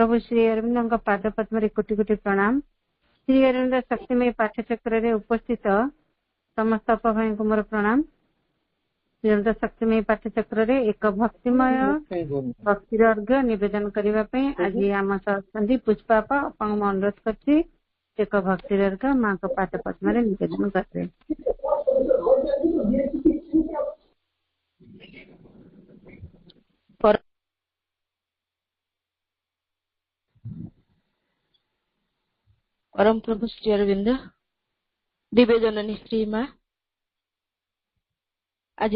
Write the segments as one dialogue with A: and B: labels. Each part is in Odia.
A: प्रभु श्री अरविंद पाद पद्म कोटि कोटि प्रणाम। श्री अरविंद शक्तिमय पाठचक्र उपस्थित समस्त भाई को मोर प्रणाम। श्री अरविंद शक्तिमय पाठचक्र एक भक्तिमय भक्तिर अर्घ्य निवेदन करने आज आम सही पुष्पा अनुरोध कर एक भक्तिर अर्घ्य माँ को पाद पद्म निवेदन करते।
B: परम प्रभु श्री अरविंद दिव्य जननी श्री माँ आज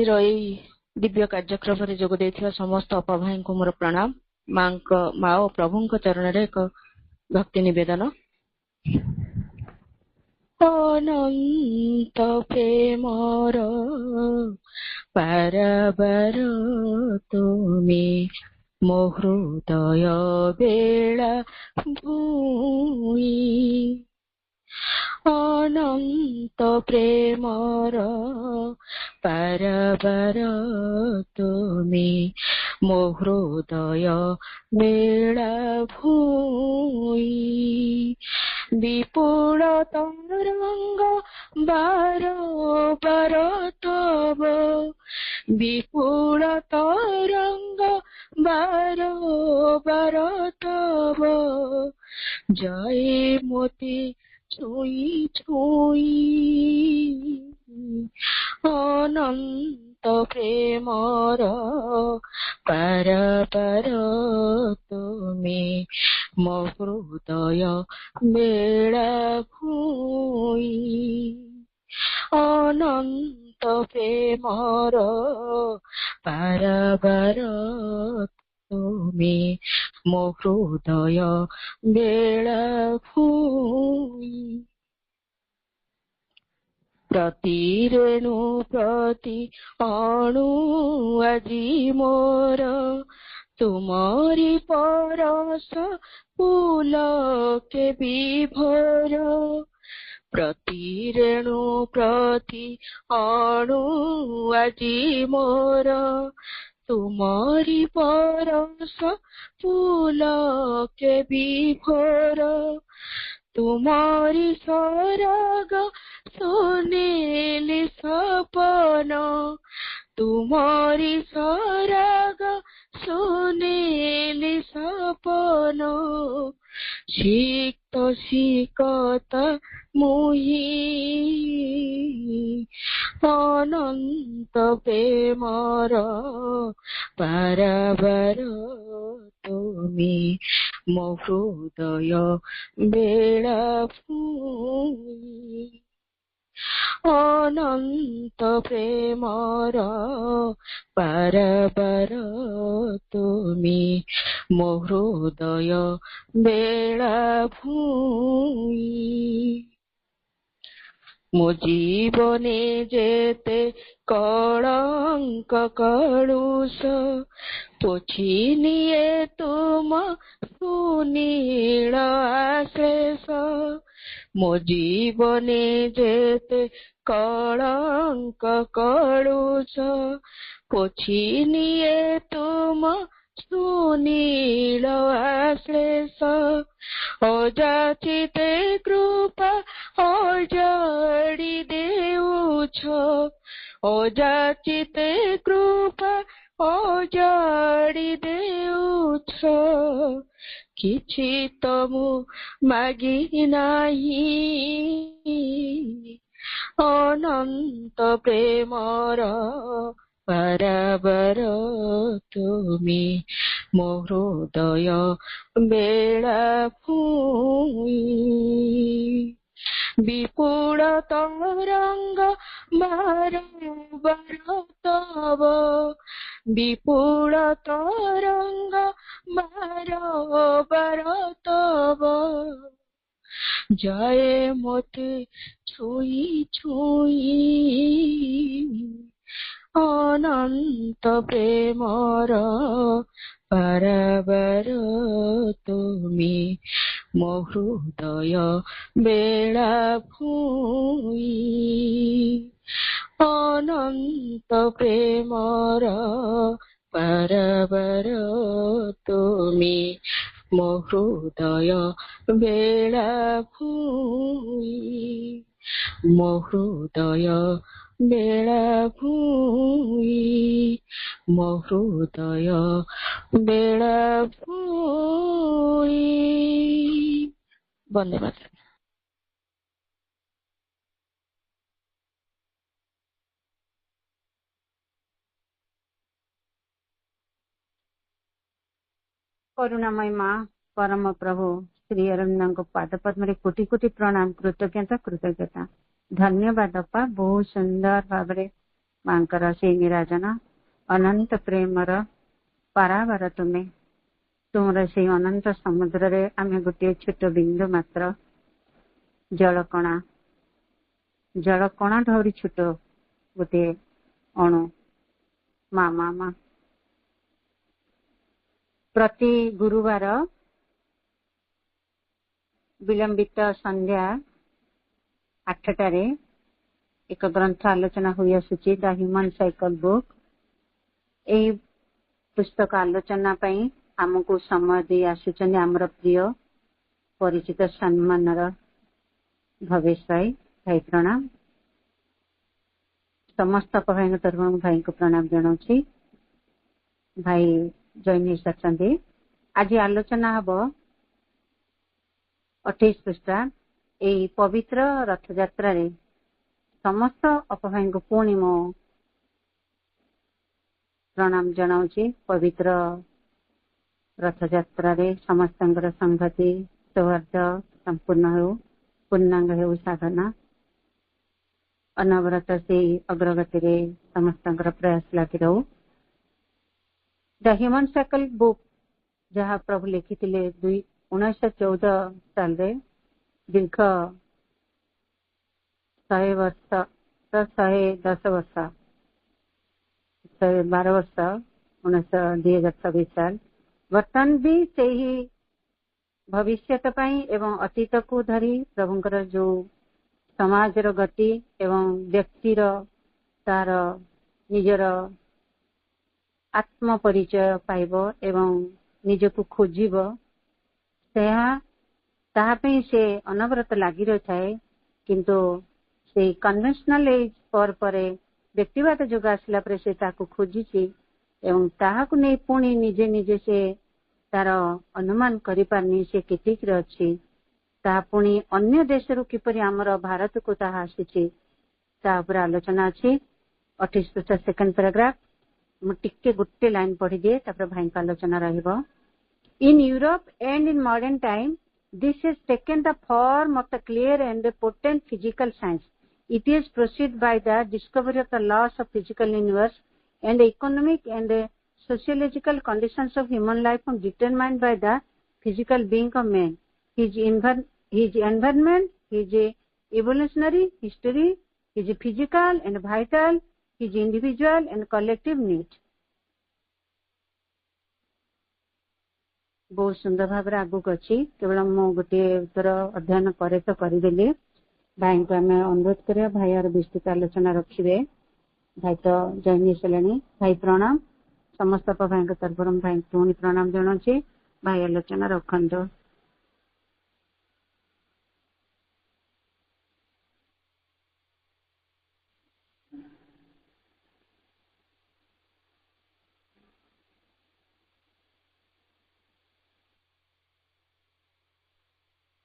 B: दिव्य कार्यक्रम जोग देथिबा समस्त अपभाई को मोर प्रणाम। माँ और प्रभु चरण रे एक भक्ति निवेदन। अनंत प्रेमर पाराबार तुमे मो हृदय बेला भूमि। अनंत प्रेमर पाराबार तुमे मो हृदय बेला भूमि। विपुल तरंग बार तब विपुल तरंग बार तब जय मोती छुई छुई। अनंत प्रेमर पाराबार तुमे मो हृदय बेला भूमि। अनंत प्रेमर पाराबार तुमे मो हृदय बेला भूमि। प्रति रेणु प्रति अणु आजी मोर तुमरी परस पुलके विभोर। प्रति रेणु प्रति अणु आजी मोर तुमरी परस पुलके विभोर। तुमरी सरग सुनीली सपन तुमरी सरग सुनीली सपन। सिक्त सिकत मुही अनंत प्रेमर पाराबार तुमे मो हृदय बेला भूमि। अनंत प्रेमर पाराबार तुमे मो हृदय बेला भूमि। मो जीवने जेते कलंक कलुष पोछि निये तुम सुनील आश्लेष। मो जीवने जेते कलंक कलुष पोछि निये तुम सुनील आश्लेष। अजाचिते कृपा अजाड़ी देउछ अजाचिते कृपा अजाड़ी देउछ। किछि तमु मागी नाही अनंत प्रेमर पाराबार तुमे मो हृदय बेला भूमि। विपुल तरंग बार तब विपुल तरंग बार तब जय मोते छुई छुई। अनंत प्रेमर पाराबार तुमे मो हृदय बेला भूमि। अनंत प्रेमर पाराबार तुमे ମୋ ହୃଦୟ ବେଳାଭୂମି, ମୋ ହୃଦୟ ବେଳାଭୂମି, ମୋ ହୃଦୟ ବେଳାଭୂମି। ବନ୍ଦେ ମାତରମ୍।
A: କରୁଣାମୟ ମା ପରମ ପ୍ରଭୁ ଶ୍ରୀ ଅରବିନ୍ଦଙ୍କ ପାଦ ପଦ୍ମରେ କୋଟି କୋଟି ପ୍ରଣାମ, କୃତଜ୍ଞତା। ଧନ୍ୟବାଦ ଅପା, ବହୁତ ସୁନ୍ଦର ଭାବରେ ମାଙ୍କର ସେଇ ନିରାଜନ ଅନନ୍ତ ପ୍ରେମର ପାରାବାର ତୁମେ। ତୁମର ସେଇ ଅନନ୍ତ ସମୁଦ୍ରରେ ଆମେ ଗୋଟିଏ ଛୋଟ ବିନ୍ଦୁ ମାତ୍ର, ଜଳକଣା ଠାରୁ ଛୋଟ ଗୋଟିଏ ଅଣୁ। ମା ମା ମା ପ୍ରତି ଗୁରୁବାର ବିଳମ୍ବିତ ସନ୍ଧ୍ୟା 8টাରେ ଏକ ଗ୍ରନ୍ଥ ଆଲୋଚନା ହୋଇ ଆସୁଛି, ଦ ହ୍ୟୁମାନ ସାଇକଲ ବୁକ୍। ଏହି ପୁସ୍ତକ ଆଲୋଚନା ପାଇଁ ଆମକୁ ସମୟ ଦେଇ ଆସୁଛନ୍ତି ଆମର ପ୍ରିୟ ପରିଚିତ ସମ୍ମାନର ଭବେଶ ଭାଇ ପ୍ରଣାମ। ସମସ୍ତ ଭାଇଙ୍କ ତରଫରୁ ଭାଇଙ୍କୁ ପ୍ରଣାମ ଜଣାଉଛି। ଭାଇ ଜଏନ୍ ହେଇସାରିଛନ୍ତି। ଆଜି ଆଲୋଚନା ହବ 28 ପୃଷ୍ଠା। ଏହି ପବିତ୍ର ରଥଯାତ୍ରାରେ ସମସ୍ତ ଅପଭାଇଙ୍କୁ ପୁଣି ମୁଁ ପ୍ରଣାମ ଜଣାଉଛି। ପବିତ୍ର ରଥଯାତ୍ରାରେ ସମସ୍ତଙ୍କର ସଂଗତି ସୌହାର୍ଦ୍ଦ୍ୟ ସମ୍ପୂର୍ଣ୍ଣ ହେଉ, ପୂର୍ଣ୍ଣାଙ୍ଗ ହେଉ ସାଧନା। ଅନବରତ ସେଇ ଅଗ୍ରଗତିରେ ସମସ୍ତଙ୍କର ପ୍ରୟାସ ଲାଗି ରହୁ। ଦ ହ୍ୟୁମାନ ସାଇକଲ ବୁକ୍ ଯାହା ପ୍ରଭୁ ଲେଖିଥିଲେ 1914 ସାଲରେ, ଦୀର୍ଘ 110 ବର୍ଷ 112 ବର୍ଷ 2026 ସାଲ। ବର୍ତ୍ତମାନ ବି ସେହି ଭବିଷ୍ୟତ ପାଇଁ ଏବଂ ଅତୀତକୁ ଧରି ପ୍ରଭୁଙ୍କର ଯୋଉ ସମାଜର ଗତି ଏବଂ ବ୍ୟକ୍ତିର ତାର ନିଜର ଆତ୍ମ ପରିଚୟ ପାଇବ ଏବଂ ନିଜକୁ ଖୋଜିବ, ତାହା ପାଇଁ ସେ ଅନବରତ ଲାଗି ରହିଥାଏ। କିନ୍ତୁ ସେଇ କନଭେନ୍ସନାଲ ଏଜ୍ ପରେ ବ୍ୟକ୍ତିବାଦ ଯୁଗ ଆସିଲା ପରେ ସେ ତାକୁ ଖୋଜିଛି ଏବଂ ତାହାକୁ ନେଇ ପୁଣି ନିଜେ ସେ ତାର ଅନୁମାନ କରିପାରୁନି ସେ କେତିକିରେ ଅଛି। ତାହା ପୁଣି ଅନ୍ୟ ଦେଶରୁ କିପରି ଆମର ଭାରତକୁ ତାହା ଆସିଛି ତା ଉପରେ ଆଲୋଚନା ଅଛି। 28 ପୃଷ୍ଠା ସେକେଣ୍ଡ ପ୍ୟାରାଗ୍ରାଫ। ମୁଁ ଟିକେ ଗୋଟେ ଲାଇନ ପଢିଦିଏ, ତାପରେ ଭାଇଙ୍କ ଆଲୋଚନା ରହିବ। In Europe and in modern time, this has taken the form of the clear and potent physical science. It is proceeded by the discovery of the laws of physical universe and the economic and sociological conditions of human life are determined by the physical being of man, his environment, his evolutionary history, his physical and vital, his individual and collective need. बहुत सुंदर भाव आगक अच्छी। केवल मु गोटे उत्तर अध्ययन करे तो करदेली। भाई को आम अनुरोध करिया, भाई यार विस्तृत आलोचना रखिए। भाई तो जॉइन होसले। भाई प्रणाम। समस्त भाई तरफ भाई पुणी प्रणाम जनाऊँ। भाई आलोचना रखु।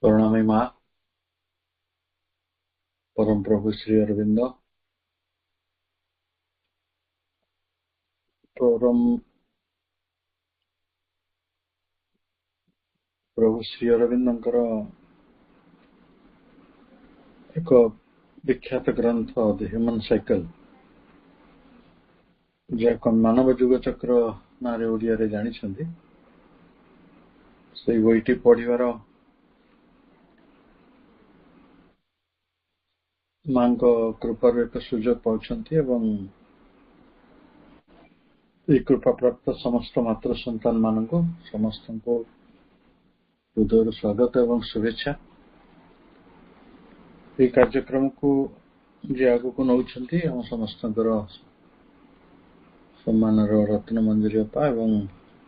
C: करुणामयी माँ परम प्रभु श्री अरविंद, परम प्रभु श्री अरविंदंकर एक विख्यात ग्रंथ द ह्यूमन साइकल, जहाँ मानव जुग चक्र ना ओडिया रे जानी से बईटी पढ़िबार माँ कृपार एक सुजोग पाउछंती एवं कृपा प्राप्त समस्त मातृ संतान मान को समस्त को हृदय स्वागत एवं शुभेच्छा। ये कार्यक्रम को जे आगु को नौछंती हम समस्त सम्मान रत्न मंजरी अपा एवं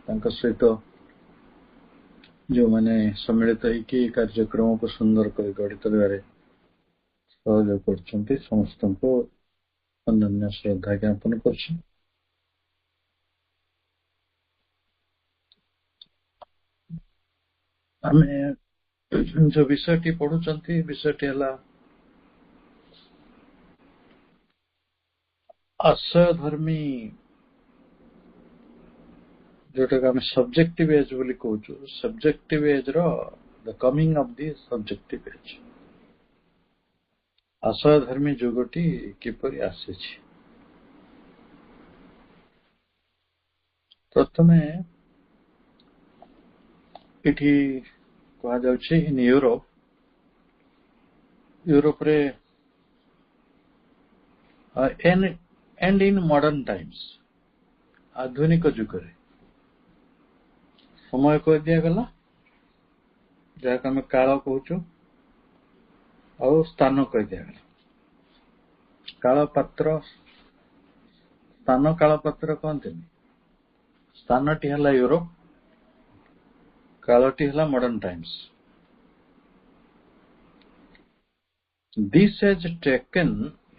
C: तांका सहित जो मैंने सम्मिलित होइकी कार्यक्रम को सुंदर कर गढ़ी तोलिबारे सहयोग करछन्ति समस्तଙ୍କୁ अनन्य श्रद्धा ज्ञापन करछि। आमे जो विषयटी पढ़ुछन्ति विषयटी हला आश्रयधर्मी जोटा आम सब्जेक्टिव एज बोली कहूँ सब्जेक्टिव एज रो the coming of the subjective age आश्रयधर्मी जुगटी किपरि आसीछि। प्रथमे इठी कहा जाउछि इन यूरोप रे एंड इन मॉडर्न टाइम्स आधुनिक जुग रे समय कह दिया गला जहाँ आम काल कहूँ और स्थान कह दिया गला काल पात्र स्थान काल पात्र कहते स्थान टी है यूरोप कालटी है modern times. This has taken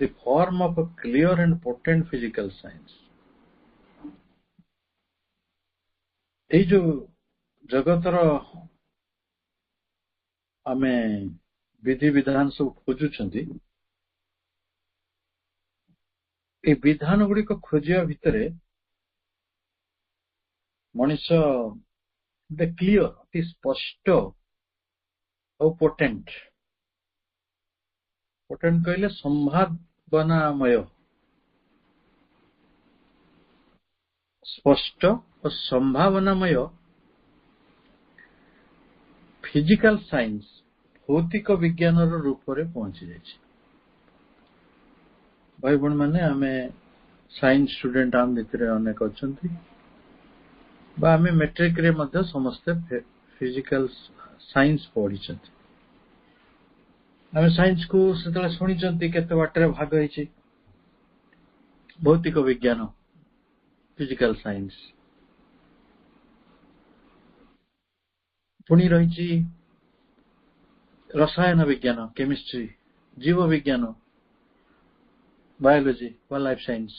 C: the form of a clear and potent physical science. ये जो जगतर आमे विधि विधान सब खोजुछंती ए विधान गुड़ी को खोजिया भितरे मनुष्य द क्लियर अति स्पष्ट और पोटेंट पोटेंट कहले संभावनामय स्पष्ट और संभावनामय फिजिकल साइंस भौतिक विज्ञान रूप में पहुंची जाए। भाई बहन मैंने आमे साइंस स्टूडेंट आम भितर अनेक अच्छा आमे मेट्रिक रे मध्य समस्ते फिजिकल साइंस पढ़ी आमे साइंस को से शुणी केते बाटर भाग होइछि भौतिक विज्ञान फिजिकल साइंस पुणी रही रसायन विज्ञान केमिस्ट्री जीव विज्ञान बायोलॉजी व लाइफ साइंस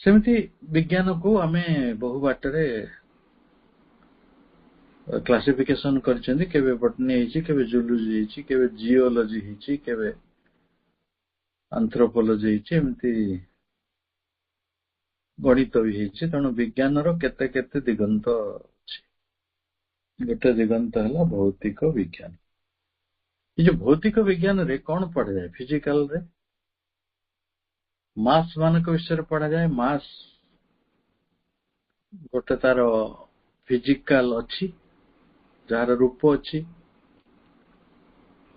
C: सेमती विज्ञान को आमे बहु बाटरे क्लासिफिकेशन करछन्ती केबे बॉटनी हिची केबे जूलॉजी हिची केबे जियोलॉजी हिची केबे एंथ्रोपोलॉजी हिची एमती गणित भी हिची तणु विज्ञान रो केते केते दिगंत अछि। गोटे दिगंत हला भौतिक विज्ञान। ये जो भौतिक विज्ञान रे कौन पढ़ा जाए फिजिकल रे मास मान विषय पढ़ा जाए मास गोटे तार फिजिकल अच्छी जार रूप अच्छी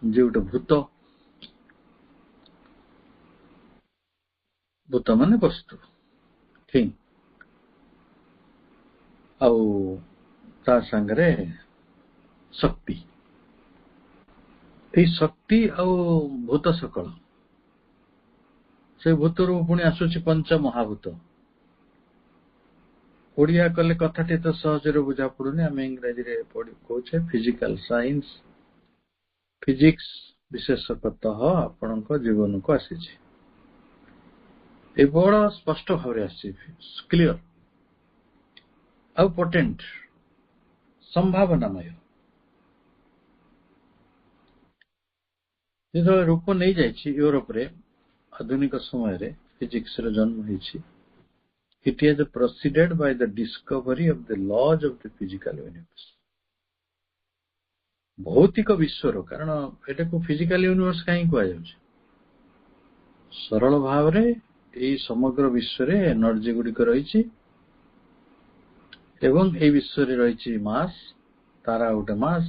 C: जो गोटे भूत भूत माने वस्तु ठीक आउ ता संगरे शक्ति ये शक्ति आउ भूत सकल से भूतर पुणी आसुची पंच महाभूत ओडिया कले कथाटी तो सहजरे बुझा पड़ुनी आम इंग्राजी रे कहे फिजिकल साइंस फिजिक्स विशेषतः आपण जीवन को आसी बड़ स्पष्ट भाव क्लियर आउ पोटेंट संभावनामय जो रूप नहीं जाइए यूरोप रे आधुनिक समय रे फिजिक्स रे जन्म होइछि। It is proceeded by the discovery of the laws of the physical universe. भौतिक विश्वर कारण एटा को फिजिकल यूनिवर्स कहीं कहा जाउछि सरल भाव रे एई समग्र विश्व रे एनर्जी गुडी को रहिछि एवं एई विश्व रे रहिछि मास तारा गोटे मास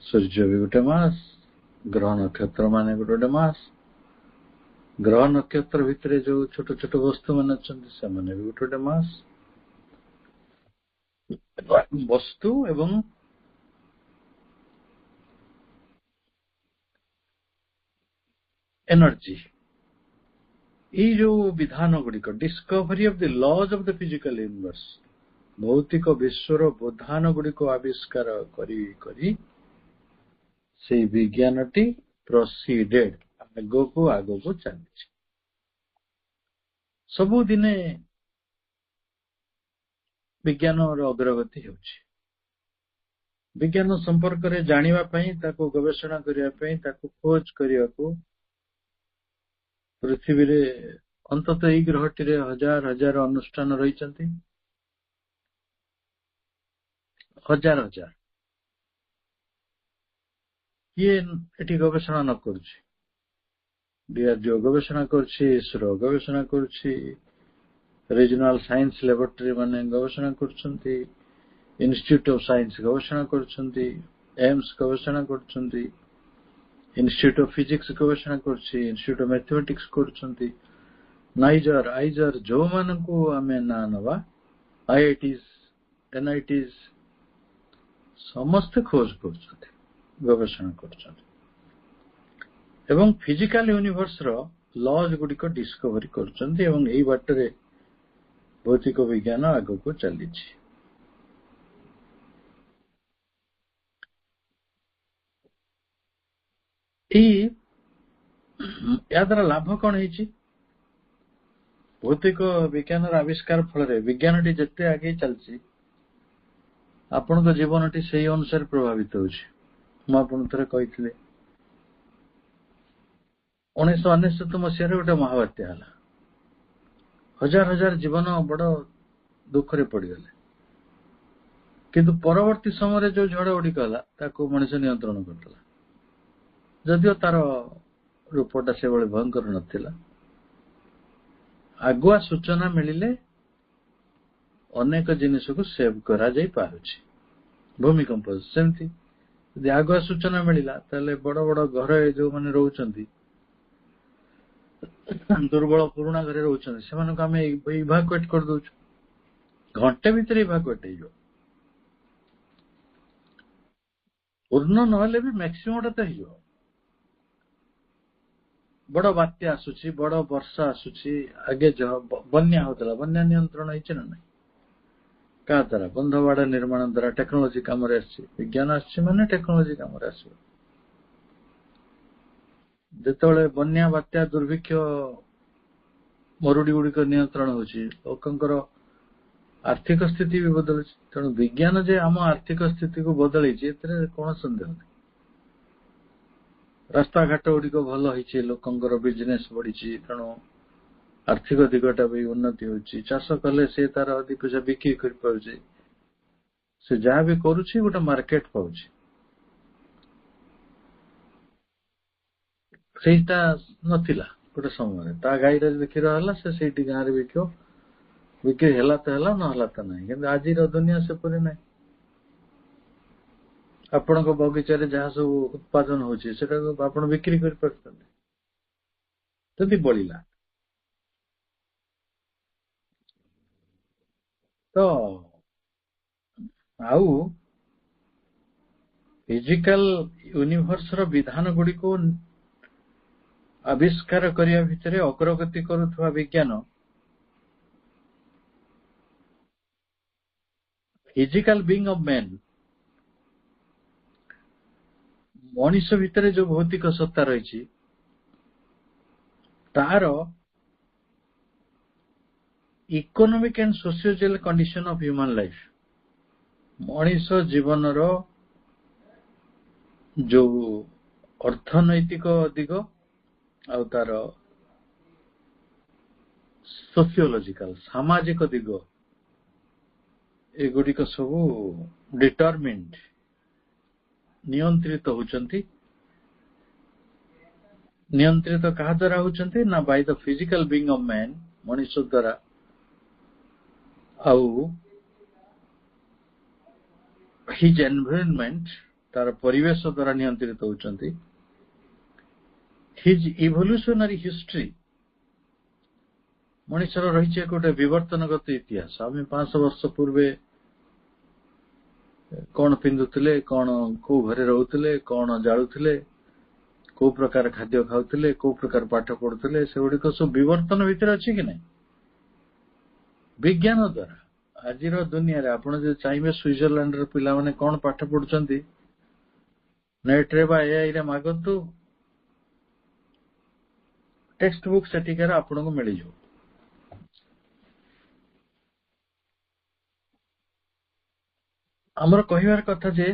C: सूर्य भी गोटे मास ग्रह नक्षत्र माने गोटे मास ग्रह नक्षत्र भितर जो छोट छोट वस्तु मान अच्छा से भी गोटे मास वस्तु एवं एनर्जी ଏଇ ଯୋଉ ବିଧାନ ଗୁଡିକ discovery of the lodge of the physical universe, ଭୌତିକ ବିଶ୍ୱର ବିଧାନ ଗୁଡିକ ଆବିଷ୍କାର କରି କରି ସେଇ ବିଜ୍ଞାନଟି ପ୍ରୋସିଡେଡ, ଆଗକୁ ଆଗକୁ ଚାଲିଛି। ସବୁଦିନେ ବିଜ୍ଞାନର ଅଗ୍ରଗତି ହେଉଛି। ବିଜ୍ଞାନ ସମ୍ପର୍କରେ ଜାଣିବା ପାଇଁ, ତାକୁ ଗବେଷଣା କରିବା ପାଇଁ, ତାକୁ ଖୋଜ କରିବାକୁ ପୃଥିବୀରେ ଅନ୍ତତଃ ଏଇ ଗ୍ରହଟିରେ ହଜାର ହଜାର ଅନୁଷ୍ଠାନ ରହିଛନ୍ତି। ହଜାର ହଜାର। କିଏ ଏଠି ଗବେଷଣା ନ କରୁଛି? DRDO ଗବେଷଣା କରୁଛି, ଇସ୍ରୋ ଗବେଷଣା କରୁଛି, ରିଜନାଲ ସାଇନ୍ସ ଲାବୋରେଟୋରୀ ମାନେ ଗବେଷଣା କରୁଛନ୍ତି, ଇନଷ୍ଟିଚ୍ୟୁଟ ଅଫ ସାଇନ୍ସ ଗବେଷଣା କରୁଛନ୍ତି, ଏମ୍ସ ଗବେଷଣା କରୁଛନ୍ତି, ଇନଷ୍ଟିଚ୍ୟୁଟ ଅଫ ଫିଜିକ୍ସ ଗବେଷଣା କରୁଛି, ଇନଷ୍ଟିଚ୍ୟୁଟ ଅଫ ମ୍ୟାଥମେଟିକ୍ସ କରୁଛନ୍ତି, ନାଇଜର ଆଇଜର ଯୋଉମାନଙ୍କୁ ଆମେ ନାଁ ନବା, IITs NITs ସମସ୍ତେ ଖୋଜ କରୁଛନ୍ତି, ଗବେଷଣା କରୁଛନ୍ତି ଏବଂ ଫିଜିକାଲ ୟୁନିଭର୍ସର ଲଜ୍ ଗୁଡିକ ଡିସ୍କଭରି କରୁଛନ୍ତି ଏବଂ ଏଇ ବାଟରେ ଭୌତିକ ବିଜ୍ଞାନ ଆଗକୁ ଚାଲିଛି। ଏହା ଦ୍ୱାରା ଲାଭ କଣ ହେଇଛି? ଭୌତିକ ବିଜ୍ଞାନର ଆବିଷ୍କାର ଫଳରେ ବିଜ୍ଞାନଟି ଯେତେ ଆଗେଇ ଚାଲିଛି, ଆପଣଙ୍କ ଜୀବନଟି ସେହି ଅନୁସାରେ ପ୍ରଭାବିତ ହେଉଛି। ମୁଁ ଆପଣଙ୍କୁ ଥରେ କହିଥିଲି 1999 ମସିହାରେ ଗୋଟେ ମହାବାତ୍ୟା ହେଲା, ହଜାର ହଜାର ଜୀବନ ବଡ ଦୁଃଖରେ ପଡିଗଲେ, କିନ୍ତୁ ପରବର୍ତ୍ତୀ ସମୟରେ ଯୋଉ ଝଡ ଗୁଡିକ ହେଲା ତାକୁ ମଣିଷ ନିୟନ୍ତ୍ରଣ କରିଥିଲା। ଯଦିଓ ତାର ରୂପଟା ସେଭଳି ଭୟଙ୍କର ନଥିଲା, ଆଗୁଆ ସୂଚନା ମିଳିଲେ ଅନେକ ଜିନିଷକୁ ସେଭ୍ କରାଯାଇ ପାରୁଛି। ଭୂମିକମ୍ପ ସେମିତି, ଯଦି ଆଗୁଆ ସୂଚନା ମିଳିଲା ତାହେଲେ ବଡ ବଡ ଘରେ ଯୋଉମାନେ ରହୁଛନ୍ତି, ଦୁର୍ବଳ ପୁରୁଣା ଘରେ ରହୁଛନ୍ତି, ସେମାନଙ୍କୁ ଆମେ ଇଭାକୁଏଟ୍ କରିଦଉଛୁ, ଘଣ୍ଟେ ଭିତରେ ଇଭାକୁଏଟ୍ ହେଇଯିବ। ପୂର୍ଣ୍ଣ ନହେଲେ ବି ମ୍ୟାକ୍ସିମମଟା ତ ହେଇଯିବ। ବଡ ବାତ୍ୟା ଆସୁଛି, ବଡ ବର୍ଷା ଆସୁଛି, ଆଗେ ବନ୍ୟା ହଉଥିଲା, ବନ୍ୟା ନିୟନ୍ତ୍ରଣ ହେଇଛି ନା ନାହିଁ? କାହା ଦ୍ୱାରା? ବନ୍ଧ ବାଡ ନିର୍ମାଣ ଦ୍ୱାରା ଟେକ୍ନୋଲୋଜି କାମରେ ଆସିଛି। ବିଜ୍ଞାନ ଆସିଛି ମାନେ ଟେକ୍ନୋଲୋଜି କାମରେ ଆସିବ। ଯେତେବେଳେ ବନ୍ୟା, ବାତ୍ୟା, ଦୁର୍ଭିକ୍ଷ, ମରୁଡି ଗୁଡିକ ନିୟନ୍ତ୍ରଣ ହଉଛି, ଲୋକଙ୍କର ଆର୍ଥିକ ସ୍ଥିତି ବି ବଦଳୁଛି। ତେଣୁ ବିଜ୍ଞାନ ଯେ ଆମ ଆର୍ଥିକ ସ୍ଥିତିକୁ ବଦଳେଇଛି ଏଥିରେ କୌଣସି ସନ୍ଦେହ ନାହିଁ। ରାସ୍ତାଘାଟ ଗୁଡିକ ଭଲ ହେଇଛି, ଲୋକଙ୍କର ବିଜନେସ ବଢିଛି, ତେଣୁ ଆର୍ଥିକ ଦିଗଟା ବି ଉନ୍ନତି ହଉଛି। ଚାଷ କଲେ ସେ ତାର ଦି ପଇସା ବିକ୍ରି କରିପାରୁଛି, ସେ ଯାହା ବି କରୁଛି ଗୋଟେ ମାର୍କେଟ ପାଉଛି। ସେଇଟା ନଥିଲା ଗୋଟେ ସମୟରେ। ତା ଗାଈରେ ଯଦି କ୍ଷୀର ହେଲା ସେ ସେଇଠି ଗାଁରେ ବିକିବ, ବିକ୍ରି ହେଲା ତ ହେଲା, ନହେଲା ତ ନାହିଁ। କିନ୍ତୁ ଆଜିର ଦୁନିଆ ସେପରି ନାହିଁ। ଆପଣଙ୍କ ବଗିଚାରେ ଯାହା ସବୁ ଉତ୍ପାଦନ ହଉଛି ସେଟାକୁ ଆପଣ ବିକ୍ରି କରିପାରୁଛନ୍ତି ଯଦି ବଳିଲା। ତ ଆଉ ଫିଜିକାଲ ୟୁନିଭର୍ସର ବିଧାନ ଗୁଡିକୁ ଆବିଷ୍କାର କରିବା ଭିତରେ ଅଗ୍ରଗତି କରୁଥିବା ବିଜ୍ଞାନ ଫିଜିକାଲ ବିଙ୍ଗ ଅଫ ମ୍ୟାନ, ମଣିଷ ଭିତରେ ଯୋଉ ଭୌତିକ ସତ୍ତା ରହିଛି ତାର economic and sociological condition of Humane life, ମଣିଷ ଜୀବନର ଯୋଉ ଅର୍ଥନୈତିକ ଦିଗ ଆଉ ତାର ସୋସିଓଲୋଜିକାଲ ସାମାଜିକ ଦିଗ, ଏଗୁଡିକ ସବୁ ଡିଟରମିନ୍ଡ, ନିୟନ୍ତ୍ରିତ ହଉଛନ୍ତି। ନିୟନ୍ତ୍ରିତ କାହା ଦ୍ୱାରା ହଉଛନ୍ତି ନା ବାଇ ଦ ଫିଜିକାଲ ବିଙ୍ଗ ଅଫ ମ୍ୟାନ, ମଣିଷ ଦ୍ୱାରା, ଆଉ ହିଜ ଏନଭାୟରନମେଣ୍ଟ, ତାର ପରିବେଶ ଦ୍ୱାରା ନିୟନ୍ତ୍ରିତ ହଉଛନ୍ତି। ହିଜ ଇଭଲ୍ୟୁସନାରୀ ହିଷ୍ଟ୍ରି, ମଣିଷର ରହିଛି ଗୋଟେ ବିବର୍ତ୍ତନଗତ ଇତିହାସ। ଆମେ 500 ବର୍ଷ ପୂର୍ବେ କଣ ପିନ୍ଧୁଥିଲେ, କଣ କୋଉ ଘରେ ରହୁଥିଲେ, କଣ ଜାଳୁଥିଲେ, କୋଉ ପ୍ରକାର ଖାଦ୍ୟ ଖାଉଥିଲେ, କୋଉ ପ୍ରକାର ପାଠ ପଢୁଥିଲେ, ସେଗୁଡିକ ସବୁ ବିବର୍ତ୍ତନ ଭିତରେ ଅଛି କି ନାହିଁ? ବିଜ୍ଞାନ ଦ୍ଵାରା ଆଜିର ଦୁନିଆରେ ଆପଣ ଯଦି ଚାହିଁବେ ସୁଇଜରଲ୍ୟାଣ୍ଡର ପିଲାମାନେ କଣ ପାଠ ପଢୁଛନ୍ତି, ନେଟରେ ବା ଏଆଇ ରେ ମାଗନ୍ତୁ, ଟେକ୍ସଟ ବୁକ୍ ସେଠିକାର ଆପଣଙ୍କୁ ମିଳିଯିବ। ଆମର କହିବାର କଥା ଯେ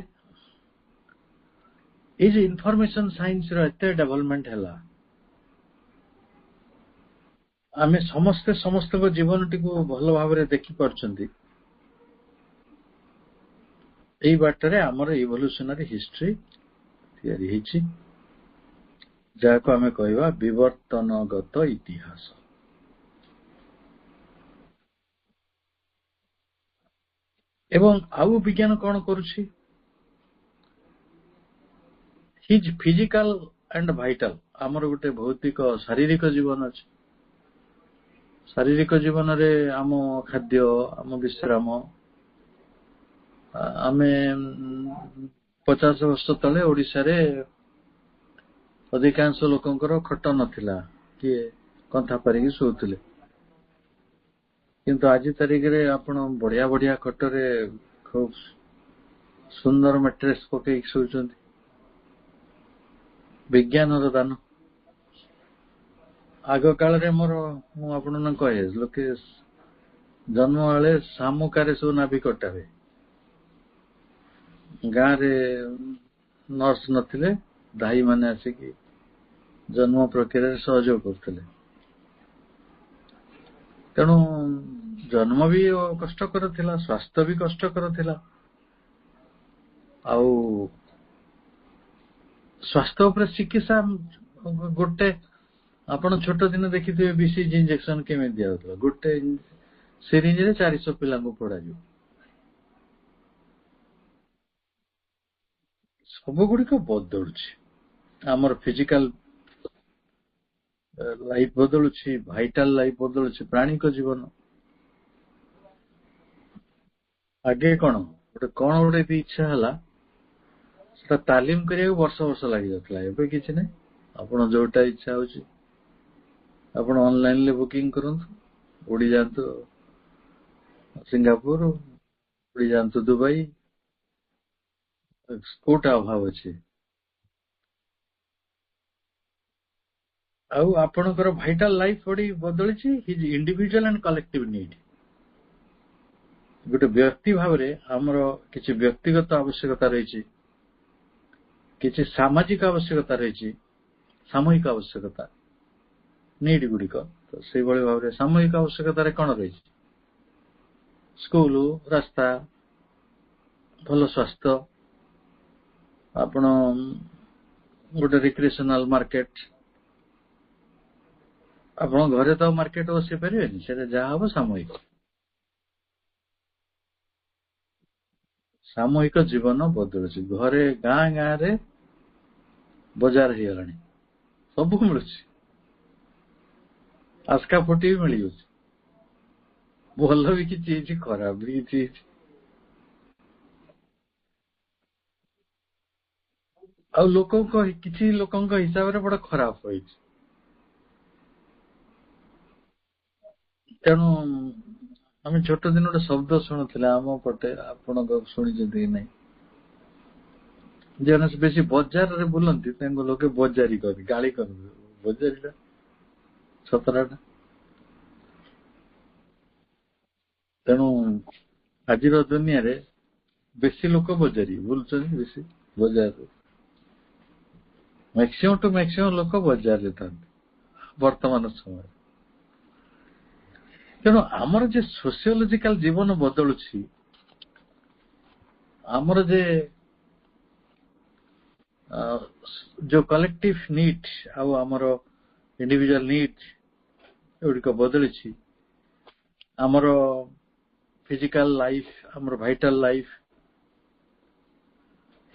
C: ଏଇ ଯେ ଇନଫର୍ମେସନ ସାଇନ୍ସ ର ଏତେ ଡେଭଲପମେଣ୍ଟ ହେଲା, ଆମେ ସମସ୍ତେ ସମସ୍ତଙ୍କ ଜୀବନଟିକୁ ଭଲ ଭାବରେ ଦେଖିପାରୁଛନ୍ତି। ଏଇ ବାଟରେ ଆମର ଇଭଲ୍ୟୁସନାରୀ ହିଷ୍ଟ୍ରି ତିଆରି ହେଇଛି, ଯାହାକୁ ଆମେ କହିବା ବିବର୍ତ୍ତନଗତ ଇତିହାସ। ଏବଂ ଆଉ ବିଜ୍ଞାନ କଣ କରୁଛି? ହିଜ୍ ଫିଜିକାଲ ଆଣ୍ଡ ଭାଇଟାଲ, ଆମର ଗୋଟେ ଭୌତିକ ଶାରୀରିକ ଜୀବନ ଅଛି। ଶାରୀରିକ ଜୀବନରେ ଆମ ଖାଦ୍ୟ, ଆମ ବିଶ୍ରାମ, ଆମେ 50 ବର୍ଷ ତଳେ ଓଡିଶାରେ ଅଧିକାଂଶ ଲୋକଙ୍କର ଖଟ ନଥିଲା, କିଏ କନ୍ଥା ପାରିକି ଶୋଉଥିଲେ। କିନ୍ତୁ ଆଜି ତାରିଖରେ ଆପଣ ବଢିଆ ବଢିଆ ଖଟରେ ଖୁବ ସୁନ୍ଦର ମ୍ୟାଟ୍ରେସ୍ ପକେଇକି ଶୋଉଛନ୍ତି। ବିଜ୍ଞାନର ଦାନ। ଆଗ କାଳରେ ମୁଁ ଆପଣଙ୍କୁ କହେ, ଲୋକେ ଜନ୍ମ ବେଳେ ଶାମୁକାରେ ସବୁ ନାଭି କଟା ହୁଏ। ଗାଁରେ ନର୍ସ ନଥିଲେ, ଦାଇ ମାନେ ଆସିକି ଜନ୍ମ ପ୍ରକ୍ରିୟାରେ ସହଯୋଗ କରୁଥିଲେ। ତେଣୁ ଜନ୍ମ ବି କଷ୍ଟକର ଥିଲା, ସ୍ୱାସ୍ଥ୍ୟ ବି କଷ୍ଟକର ଥିଲା। ଆଉ ସ୍ୱାସ୍ଥ୍ୟ ଉପରେ ଚିକିତ୍ସା ଗୋଟେ, ଆପଣ ଛୋଟ ଦିନ ଦେଖିଥିବେ BCG ଇଞ୍ଜେକ୍ସନ କେମିତି ଦିଆଯାଉଥିଲା। ଗୋଟେ ସିରିଞ୍ଜରେ 400 ପିଲାଙ୍କୁ ପୋଡାଯିବ। ସବୁ ଗୁଡିକ ବଦଳୁଛି। ଆମର ଫିଜିକାଲ ଲାଇଫ ବଦଳୁଛି, ଭାଇଟାଲ ଲାଇଫ ବଦଳୁଛି, ପ୍ରାଣୀଙ୍କ ଜୀବନ। ଆଗେ କଣ ଗୋଟେ ବି ଇଚ୍ଛା ହେଲା, ସେଟା ତାଲିମ କରିବାକୁ ବର୍ଷ ବର୍ଷ ଲାଗିଯାଉଥିଲା। ଏବେ କିଛି ନାହିଁ, ଆପଣ ଯୋଉଟା ଇଚ୍ଛା ହଉଛି ଆପଣ ଅନଲାଇନରେ ବୁକିଂ କରନ୍ତୁ, ଉଡି ଯାଆନ୍ତୁ ସିଙ୍ଗାପୁର, ଉଡି ଯାଆନ୍ତୁ ଦୁବାଇ, କୋଉଟା ଅଭାବ ଅଛି? ଆଉ ଆପଣଙ୍କର ଭାଇଟାଲ ଲାଇଫ ବଦଳିଛି। His individual and collective need. ଗୋଟେ ବ୍ୟକ୍ତି ଭାବରେ ଆମର କିଛି ବ୍ୟକ୍ତିଗତ ଆବଶ୍ୟକତା ରହିଛି, କିଛି ସାମାଜିକ ଆବଶ୍ୟକତା ରହିଛି, ସାମୂହିକ ଆବଶ୍ୟକତା ନିଡ୍ ଗୁଡିକ। ତ ସେଇଭଳି ଭାବରେ ସାମୂହିକ ଆବଶ୍ୟକତାରେ କଣ ରହିଛି? ସ୍କୁଲ, ରାସ୍ତା, ଭଲ ସ୍ୱାସ୍ଥ୍ୟ, ଆପଣ ଗୋଟେ ରିକ୍ରିଏସନାଲ ମାର୍କେଟ। ଆପଣ ଘରେ ତ ମାର୍କେଟ ବସେଇ ପାରିବେନି, ସେଟା ଯାହା ହବ ସାମୂହିକ। ସାମୂହିକ ଜୀବନ ବଦଳୁଛି। ଘରେ, ଗାଁରେ ବଜାର ହେଇଗଲାଣି, ସବୁ ମିଳୁଛି। ଆସ୍କା ଫୁଟି ବି ମିଳିଯାଉଛି। ଭଲ ବି କିଛି ହେଇଛି, ଖରାପ ବି କିଛି ହେଇଛି। ଆଉ କିଛି ଲୋକଙ୍କ ହିସାବରେ ବଡ ଖରାପ ହୋଇଛି। ତେଣୁ ଆମେ ଛୋଟ ଦିନ ଗୋଟେ ଶବ୍ଦ ଶୁଣୁଥିଲେ ଆମ ପଟେ, ଆପଣଙ୍କ ଶୁଣିଛନ୍ତି କି ନାହିଁ? ଜଣେ ବେଶୀ ବଜାରରେ ବୁଲନ୍ତି, ତାଙ୍କୁ ଲୋକେ ବଜାରୀ କହନ୍ତି, ଗାଳି କରନ୍ତି। ବଜାରୀଟା ଛତରାଟା। ତେଣୁ ଆଜିର ଦୁନିଆରେ ବେଶୀ ଲୋକ ବଜାରୀ ବୁଲୁଛନ୍ତି, ବେଶୀ ବଜାରରେ। ମ୍ୟାକ୍ସିମମ୍ ଟୁ ମ୍ୟାକ୍ସିମମ୍ ଲୋକ ବଜାରରେ ଥାନ୍ତି ବର୍ତ୍ତମାନ ସମୟରେ। ତେଣୁ ଆମର ଯେ ସୋସିଓଲୋଜିକାଲ ଜୀବନ ବଦଳୁଛି, ଆମର ଯେ ଯୋଉ କଲେକ୍ଟିଭ ନିଡ୍ ଆଉ ଆମର ଇଣ୍ଡିଭିଜୁଆଲ ନିଡ୍ ଏଗୁଡିକ ବଦଳିଛି। ଆମର ଫିଜିକାଲ ଲାଇଫ, ଆମର ଭାଇଟାଲ ଲାଇଫ,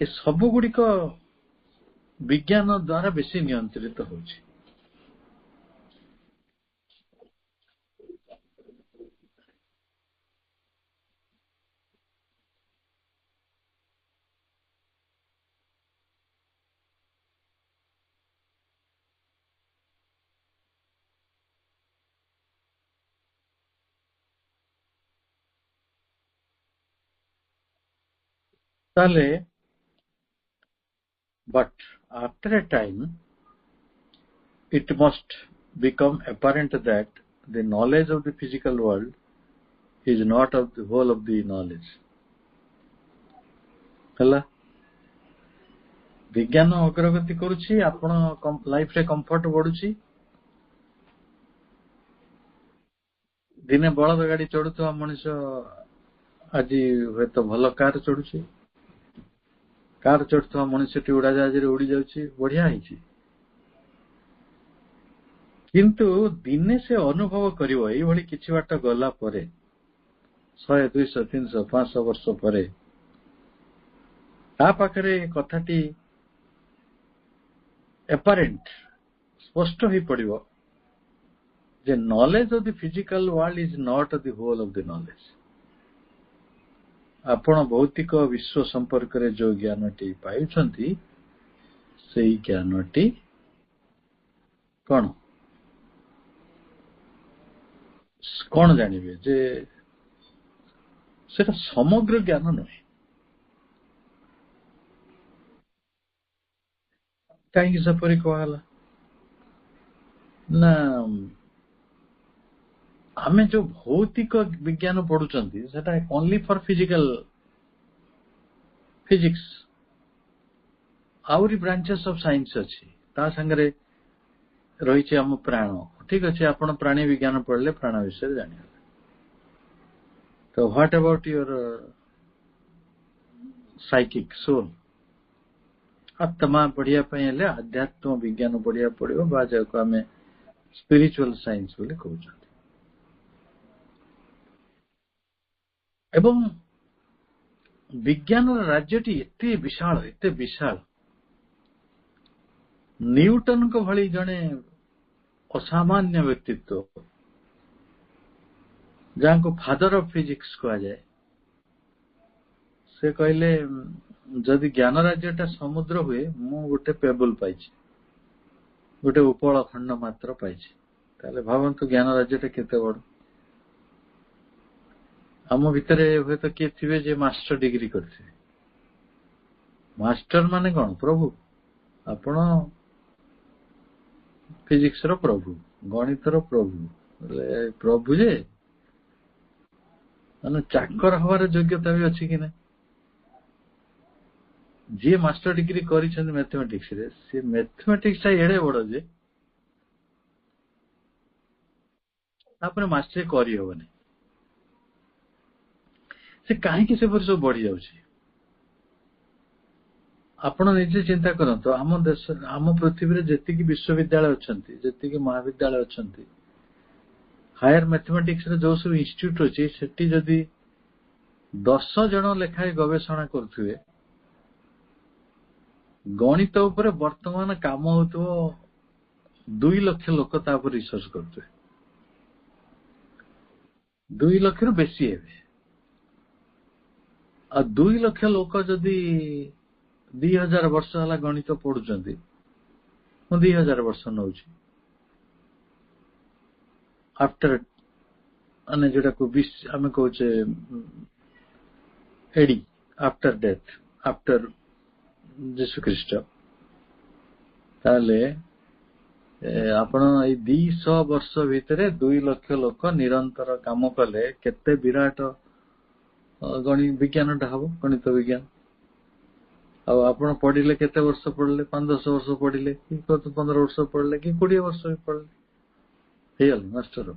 C: ଏ ସବୁ ଗୁଡିକ ବିଜ୍ଞାନ ଦ୍ୱାରା ବେଶୀ ନିୟନ୍ତ୍ରିତ ହେଉଛି। ताले but after a time it must become apparent that the knowledge of the physical world is not of the whole of the knowledge. हला विज्ञान अग्रगति करुछि आपण लाइफ रे कंफर्ट बढ़ुछि दिने बलद गाड़ी चढ़ुवा मनुष्य आज हे तो भल कार चढ़ुछि कार चढ़ुवा मनुष्य उड़ाजाहाज रे उड़ी जाउछि बढ़िया हिछि किंतु दिने से अनुभव करिवो एई भली किछि बाट गला परे 100 200 300 500 वर्ष परे ता पाखरे कथाटी एपारेंट स्पष्ट ही पड़िवो The knowledge of the physical world is not the whole of the knowledge. आपण भौतिक विश्व संपर्क रे जो ज्ञानटी पाइछंती सेही ज्ञानटी कोन कोन जानिबे जे सेटा समग्र ज्ञान नय काहे कि सपरि कहला ना आमे जो भौतिक विज्ञान पढुचंती सेटा ओनली फॉर फिजिकल फिजिक्स आउरी ब्रांचेस ऑफ साइंस अछि ता संगरे रही छे हम प्राण ठीक अछि आपण प्राणी विज्ञान पढले प्राण विषय जानियो तो what about your psychic soul आत्मा पढ़िया पय हेले अध्यात्म विज्ञान पढ़िया पड़ियो बा जाको हमें स्पिरिचुअल साइंस बोले कहउछन एवं विज्ञान राज्यटी एते विशाल न्यूटन को भली जने असामान्य व्यक्तित्व जहाँ को फादर ऑफ फिजिक्स कहा जाए से कहले जदि ज्ञान राज्यटा समुद्र हुए मु गोटे पेबल पाइछि गोटे उपल खंड मात्र पाइछि ताले भावंतु ज्ञान राज्यटा केते बड़ आम भितर हुए तो किए थे जे मास्टर डिग्री करते मास्टर माने कौन प्रभु आपण फिजिक्स रो प्रभु गणित रो प्रभु प्रभु जे माने चाकर हवार योग्यता भी अछि कि ना जे मास्टर डिग्री करिछन मैथमेटिक्स रे से मैथमेटिक्स एड़े बड़ जे आपने मास्टर करी होबनी से कहीं से सब बढ़ी जाउछि आपण निजे चिंता करंतु आम देश आम पृथ्वी रे जेति की विश्वविद्यालय अछंती जेति की महाविद्यालय अछंती हायर मैथमेटिक्स रे जो सब इंस्टीट्यूट अछि सेठी जदी 10 जण लेखाय गवेषणा करथुवे गणित ऊपर वर्तमान काम होतो 2 लाख लोक ता पर रिसर्च करथुवे 2 लाख रो बेसी हेबे आ 2 लाख लोक जदि 2000 वर्ष हला गणित पढुचंती मु 2000 वर्ष नउची आफ्टर अने जेटा को 20 हमें कहूचे A D after death after Jesus Christ ताले आपण ए 200 वर्ष भितरे 2 लाख लोक निरंतर काम कले केते विराट गणित विज्ञान टा हबो गणित विज्ञान अब आपण पढिले केते वर्ष पढले 5-10 वर्ष पढिले कि 15 वर्ष पढले कि 20 वर्ष पढले हेल मास्टर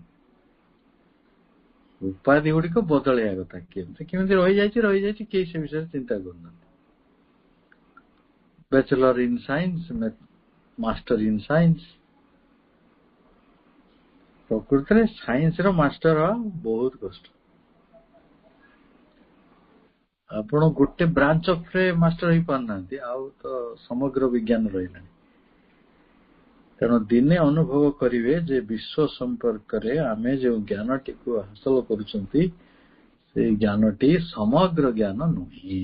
C: उपाधि गुडी को बदलिया कथा केमते रही जायछि के से विषय चिंता करना bachelor in science master in science प्रकृति साइंस रो मास्टर बहुत कष्ट आपण गोटे ब्रांच ऑफ रे मास्टर ही पाना आउ तो समग्र विज्ञान रहिला तेणु दिने अनुभव करिवे जे विश्व संपर्क रे आमे जो ज्ञानटी को हासिल करूछंती से ज्ञानटी समग्र ज्ञान नुही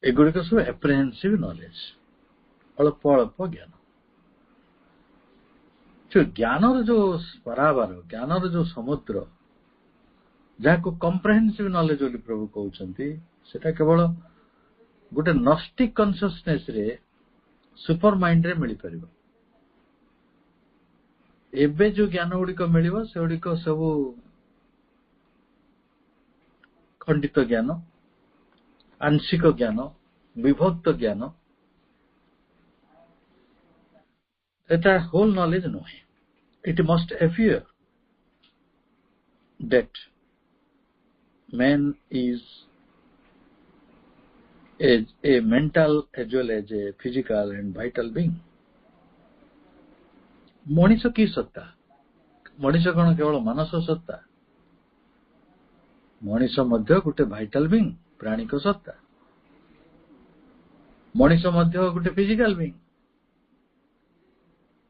C: एगुड़ी को सब एप्रिहेंसिव नॉलेज अल्प अल्प ज्ञान जो ज्ञान जो परावार ज्ञान जो समुद्र ଯାହାକୁ କମ୍ପ୍ରେହେନ୍ସିଭ ନଲେଜ ବୋଲି ପ୍ରଭୁ କହୁଛନ୍ତି, ସେଟା କେବଳ ଗୋଟେ ନଷ୍ଟିକ କନସିୟସନେସ ରେ ସୁପର ମାଇଣ୍ଡ ରେ ମିଳିପାରିବ। ଏବେ ଯୋଉ ଜ୍ଞାନ ଗୁଡିକ ମିଳିବ ସେଗୁଡିକ ସବୁ ଖଣ୍ଡିତ ଜ୍ଞାନ, ଆଂଶିକ ଜ୍ଞାନ, ବିଭକ୍ତ ଜ୍ଞାନ। এটা হোল নলেজ নয়। It must appear that man is a mental as well as a physical and vital being. ମଣିଷ କି ସତ୍ତା? ମଣିଷ କଣ କେବଳ ମାନସ ସତ୍ତା? ମଣିଷ ମଧ୍ୟ ଗୋଟେ ଭାଇଟାଲ ବିଙ୍ଗ, ପ୍ରାଣିକ ସତ୍ତା। ମଣିଷ ମଧ୍ୟ ଗୋଟେ ଫିଜିକାଲ ବିଙ୍ଗ,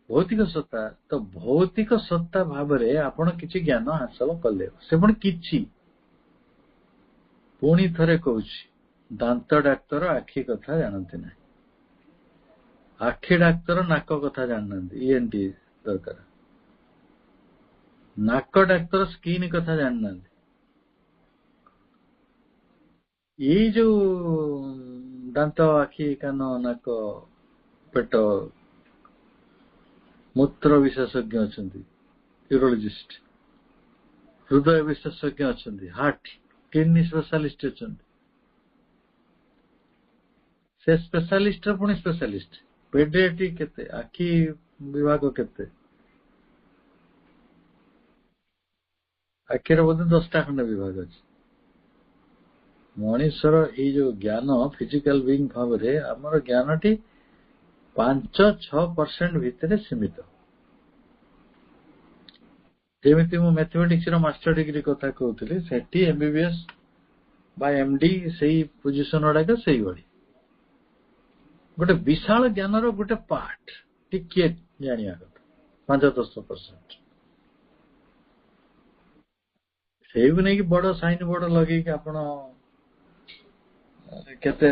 C: ଭୌତିକ ସତ୍ତା। ତ ଭୌତିକ ସତ୍ତା ଭାବରେ ଆପଣ କିଛି ଜ୍ଞାନ ହାସଲ କଲେ, ସେ ପୁଣି କିଛି। ପୁଣି ଥରେ କହୁଛି, ଦାନ୍ତ ଡାକ୍ତର ଆଖି କଥା ଜାଣନ୍ତି ନାହିଁ, ଆଖି ଡାକ୍ତର ନାକ କଥା ଜାଣିନାହାନ୍ତି, ଇଏନଟି ଦରକାର। ନାକ ଡାକ୍ତର ସ୍କିନ୍ କଥା ଜାଣିନାହାନ୍ତି। ଏଇ ଯୋଉ ଦାନ୍ତ, ଆଖି, କାନ, ନାକ, ପେଟ, ମୂତ୍ର ବିଶେଷଜ୍ଞ ଅଛନ୍ତି, ୟୁରୋଲୋଜିଷ୍ଟ, ହୃଦୟ ବିଶେଷଜ୍ଞ ଅଛନ୍ତି, ହାର୍ଟ କିଡନୀ ସ୍ପେଶାଲିଷ୍ଟ ଅଛନ୍ତି। ସେ ସ୍ପେଶାଲିଷ୍ଟ ପୁଣି ସ୍ପେଶାଲିଷ୍ଟ, ପେଡିଆଟ୍ରିକ କେତେ, ଆଖି ବିଭାଗ କେତେ, ଆଖିର ବୋଧେ 10ଟା ଖଣ୍ଡେ ବିଭାଗ ଅଛି। ମଣିଷର ଏଇ ଯୋଉ ଜ୍ଞାନ ଫିଜିକାଲ ବିଙ୍ଗ ଭାବରେ ଆମର ଜ୍ଞାନଟି 5-6% ଭିତରେ ସୀମିତ। ଯେମିତି ମୁଁ ମ୍ୟାଥମେଟିକ୍ସର ମାଷ୍ଟର ଡିଗ୍ରୀ କଥା କହୁଥିଲି, ସେଠି MBBS ବା MD ସେଇ ପୋଜିସନ ଗୁଡାକ ସେଇଭଳି। ଗୋଟେ ବିଶାଳ ଜ୍ଞାନର ଗୋଟେ ପାର୍ଟ ଟିକିଏ ଜାଣିବା କଥା, 5-10%। ସେଇକୁ ନେଇକି ବଡ ସାଇନ ବୋର୍ଡ ଲଗେଇକି ଆପଣ କେତେ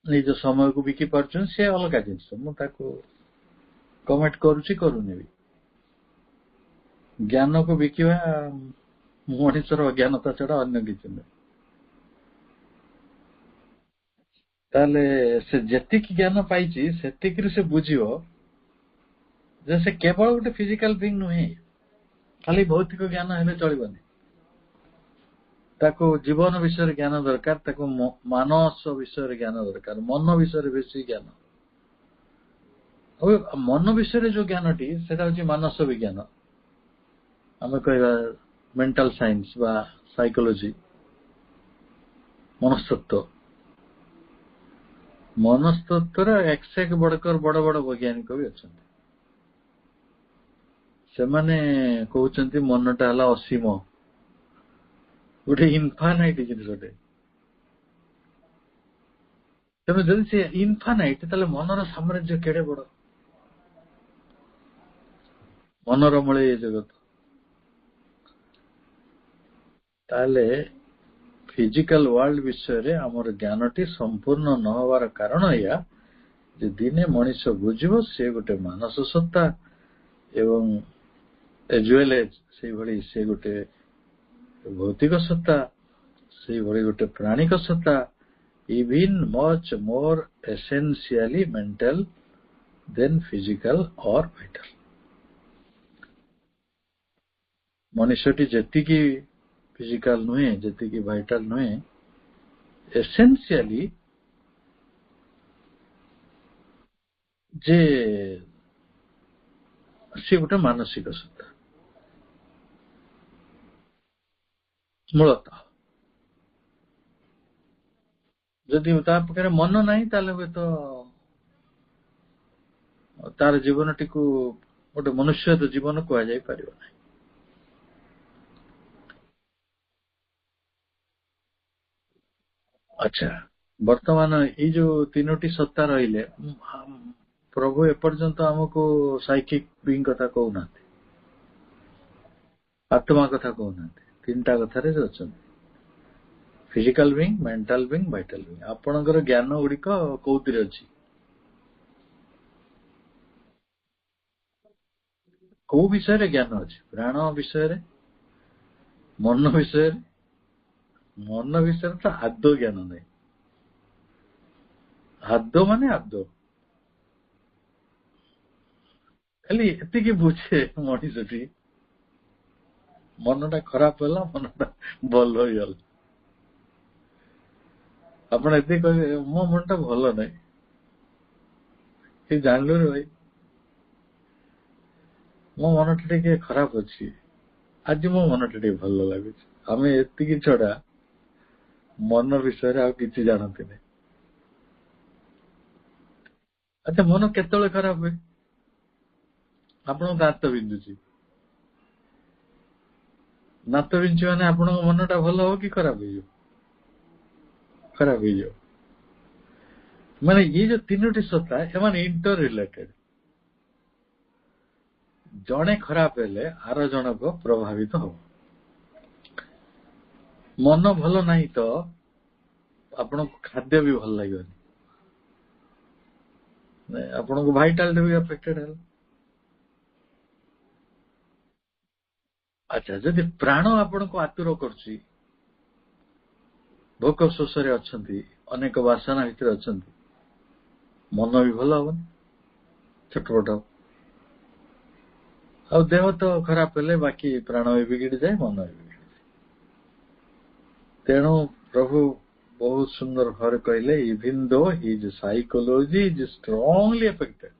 C: ନିଜ ସମୟକୁ ବିକି ପାରୁଛନ୍ତି, ସେ ଅଲଗା ଜିନିଷ। ମୁଁ ତାକୁ କମେଣ୍ଟ କରୁଛି, କରୁନି ବି। ଜ୍ଞାନକୁ ବିକିବା ମଣିଷର ଅଜ୍ଞାନତା ଛଡା ଅନ୍ୟ କିଛି ନୁହେଁ। ତାହେଲେ ସେ ଯେତିକି ଜ୍ଞାନ ପାଇଛି ସେତିକିରୁ ସେ ବୁଝିବ ଯେ ସେ କେବଳ ଗୋଟେ ଫିଜିକାଲ ବିଙ୍ଗ ନୁହେଁ। ଖାଲି ଭୌତିକ ଜ୍ଞାନ ହେଲେ ଚଳିବନି, ତାକୁ ଜୀବନ ବିଷୟରେ ଜ୍ଞାନ ଦରକାର, ତାକୁ ମାନସ ବିଷୟରେ ଜ୍ଞାନ ଦରକାର, ମନ ବିଷୟରେ ବେଶୀ ଜ୍ଞାନ। ମନ ବିଷୟରେ ଯୋଉ ଜ୍ଞାନଟି, ସେଟା ହଉଛି ମାନସ ବିଜ୍ଞାନ। ଆମେ କହିବା ମେଣ୍ଟାଲ ସାଇନ୍ସ ବା ସାଇକୋଲୋଜି, ମନସ୍ତତ୍ତ୍ୱ। ମନସ୍ତତ୍ତ୍ୱର ଏକସେକ ବଡକର ବଡ ବଡ ବୈଜ୍ଞାନିକ ବି ଅଛନ୍ତି। ସେମାନେ କହୁଛନ୍ତି ମନଟା ହେଲା ଅସୀମ, ଗୋଟେ ଇନଫାନାଇଟ ଜିନିଷଟେ। ତେଣୁ ଯଦି ସେ ଇନଫାନାଇଟ, ତାହେଲେ ମନର ସାମ୍ରାଜ୍ୟ କେଡେ ବଡ, ମନର ମୂଳେ ଏ ଜଗତ। ତାହେଲେ ଫିଜିକାଲ ୱାର୍ଲଡ ବିଷୟରେ ଆମର ଜ୍ଞାନଟି ସମ୍ପୂର୍ଣ୍ଣ ନ ହେବାର କାରଣ ଏଇଆ ଯେ ଦିନେ ମଣିଷ ବୁଝିବ ସେ ଗୋଟେ ମାନସ ସତ୍ତା, ଏବଂ as well as ସେଇଭଳି ସେ ଗୋଟେ ଭୌତିକ ସତ୍ତା, ସେଇଭଳି ଗୋଟେ ପ୍ରାଣିକ ସତ୍ତା, even much more essentially mental than physical or vital। ମଣିଷଟି ଯେତିକି ଫିଜିକାଲ ନୁହେଁ, ଯେତିକି ଭାଇଟାଲ ନୁହେଁ, ଏସେନ୍ସିଆଲି ଯେ ସେ ଗୋଟେ ମାନସିକ ସତ୍ତା ମୂଳତଃ। ଯଦି ତା ପାଖରେ ମନ ନାହିଁ, ତାହେଲେ ହୁଏତ ତାର ଜୀବନଟିକୁ ଗୋଟେ ମନୁଷ୍ୟର ଜୀବନ କୁହାଯାଇ ପାରିବ ନାହିଁ। ଆଚ୍ଛା, ବର୍ତ୍ତମାନ ଏଇ ଯୋଉ 3ଟି ସତ୍ତା ରହିଲେ, ପ୍ରଭୁ ଏପର୍ଯ୍ୟନ୍ତ ଆମକୁ ସାଇକିକ ବିଙ୍ଗ କଥା କହୁନାହାନ୍ତି, ଆତ୍ମା କଥା କହୁନାହାନ୍ତି। 3ଟା କଥାରେ ଅଛନ୍ତି, physical being, mental being, vital being. ଆପଣଙ୍କର ଜ୍ଞାନ ଗୁଡିକ କୋଉଥିରେ ଅଛି? କୋଉ ବିଷୟରେ ଜ୍ଞାନ ଅଛି? ପ୍ରାଣ ବିଷୟରେ, ମନ ବିଷୟରେ ତ ଆଦୌ ଜ୍ଞାନ ନାହିଁ। ଆଦୌ ମାନେ ଆଦୌ ଖାଲି ଏତିକି ବୁଝେ ମଣିଷଟି ମନଟା ଖରାପ ହେଲା, ମନଟା ଭଲ ହେଇଗଲା। ଆପଣ ଏତିକି କହିବେ ମୋ ମନଟା ଭଲ ନାହିଁ, ଜାଣିଲୁ ରେ ଭାଇ ମୋ ମନଟା ଟିକେ ଖରାପ ଅଛି, ଆଜି ମୋ ମନଟା ଟିକେ ଭଲ ଲାଗୁଛି। ଆମେ ଏତିକି ଛଡା ମନ ବିଷୟରେ ଆଉ କିଛି ଜାଣନ୍ତିନି। ଆଚ୍ଛା, ମନ କେତେବେଳେ ଖରାପ ହୁଏ? ଆପଣଙ୍କ ଦାନ୍ତ ବିନ୍ଧୁଛି, ଦାନ୍ତ ବିନ୍ଧୁଛି ମାନେ ଆପଣଙ୍କ ମନଟା ଭଲ ହବ କି ଖରାପ ହେଇଯିବ? ଖରାପ ହେଇଯିବ। ମାନେ ଇଏ ଯୋଉ ତିନୋଟି ସତ୍ତା ଏମାନେ ଇଣ୍ଟର ରିଲେଟେଡ। ଜଣେ ଖରାପ ହେଲେ ଆର ଜଣକ ପ୍ରଭାବିତ ହବ। ମନ ଭଲ ନାହିଁ ତ ଆପଣଙ୍କୁ ଖାଦ୍ୟ ବି ଭଲ ଲାଗିବନି, ଆପଣଙ୍କୁ ଭାଇଟାଲଟା ବି ଆଫେକ୍ଟେଡ ହେଲା। ଆଚ୍ଛା, ଯଦି ପ୍ରାଣ ଆପଣଙ୍କୁ ଆତୁର କରୁଛି, ଭୋକ ଶୋଷରେ ଅଛନ୍ତି, ଅନେକ ବାସନା ଭିତରେ ଅଛନ୍ତି, ମନ ବି ଭଲ ହବନି, ଛଟପଟ। ଆଉ ଦେହ ତ ଖରାପ ହେଲେ ବାକି ପ୍ରାଣ ବି ବିଗିଡିଯାଏ, ମନ ବି ବିଗିଡିଯାଏ। ତେଣୁ ପ୍ରଭୁ ବହୁତ ସୁନ୍ଦର ଭାବରେ କହିଲେ, ଇଭିନ୍ ଦୋ ହିଜ୍ ସାଇକୋଲୋଜି ଇଜ୍ ଷ୍ଟ୍ରଙ୍ଗଲି ଏଫେକ୍ଟେଡ,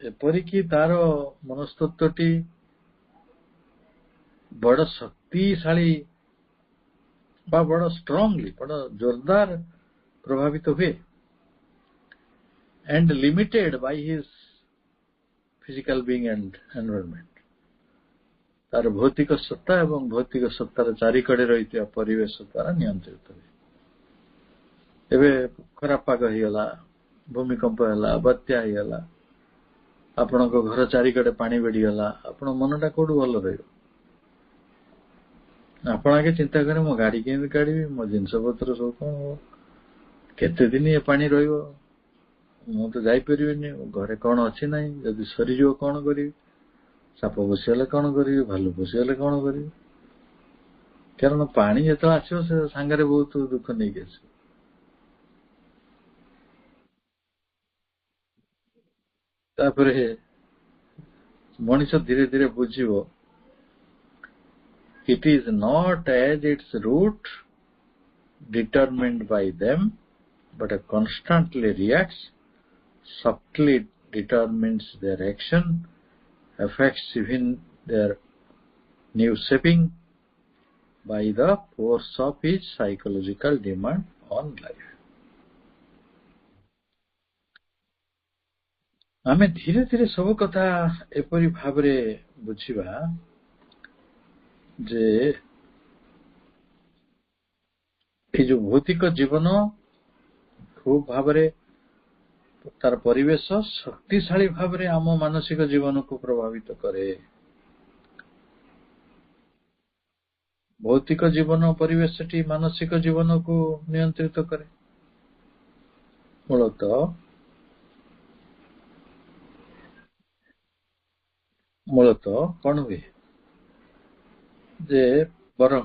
C: ଏପରିକି ତାର ମନସ୍ତତ୍ୱଟି ବଡ ଶକ୍ତିଶାଳୀ ବା ବଡ ଷ୍ଟ୍ରଙ୍ଗଲି, ବଡ ଜୋରଦାର ପ୍ରଭାବିତ ହୁଏ, and limited by his physical being and environment। ତାର ଭୌତିକ ସତ୍ତା ଏବଂ ଭୌତିକ ସତ୍ତାର ଚାରିକଡେ ରହିଥିବା ପରିବେଶ ଦ୍ୱାରା ନିୟନ୍ତ୍ରିତ ହୁଏ। ଏବେ ଖରାପ ପାଗ ହେଇଗଲା, ଭୂମିକମ୍ପ ହେଲା, ବାତ୍ୟା ହେଇଗଲା, ଆପଣଙ୍କ ଘର ଚାରିକଡେ ପାଣି ବେଢିଗଲା, ଆପଣଙ୍କ ମନଟା କୋଉଠୁ ଭଲ ରହିବ? ଆପଣ ଆଗେ ଚିନ୍ତା କରେ ମୋ ଗାଡି କେମିତି କାଢିବି, ମୋ ଜିନିଷ ପତ୍ର ସବୁ କଣ ହବ, କେତେ ଦିନ ଏ ପାଣି ରହିବ, ମୁଁ ତ ଯାଇପାରିବିନି, ଘରେ କଣ ଅଛି ନାହିଁ, ଯଦି ସରିଯିବ କଣ କରିବି, ସାପ ପଶିଗଲେ କଣ କରିବି, ଭାଲୁ ପଶିଗଲେ କଣ କରିବି। କାରଣ ପାଣି ଯେତେବେଳେ ଆସିବ ସେ ସାଙ୍ଗରେ ବହୁତ ଦୁଃଖ ନେଇକି ଆସିବ। ତାପରେ ମଣିଷ ଧୀରେ ଧୀରେ ବୁଝିବ, it is not as its root determined by them, but constantly reacts, subtly determines their action, affects even their new shaping by the force of his psychological demand on life। ଆମେ ଧୀରେ ଧୀରେ ସବୁ କଥା ଏପରି ଭାବରେ ବୁଝିବା ଯେ এই ଯୋଉ ଭୌତିକ ଜୀବନ ଖୁବ ଭାବରେ ତାର ପରିବେଶ ଶକ୍ତିଶାଳୀ ଭାବରେ ଆମ ମାନସିକ ଜୀବନକୁ ପ୍ରଭାବିତ କରେ। ଭୌତିକ ଜୀବନ ପରିବେଶଟି ମାନସିକ ଜୀବନକୁ ନିୟନ୍ତ୍ରିତ କରେ। ମୂଳତଃ କଣ ହୁଏ ଯେ ବରଂ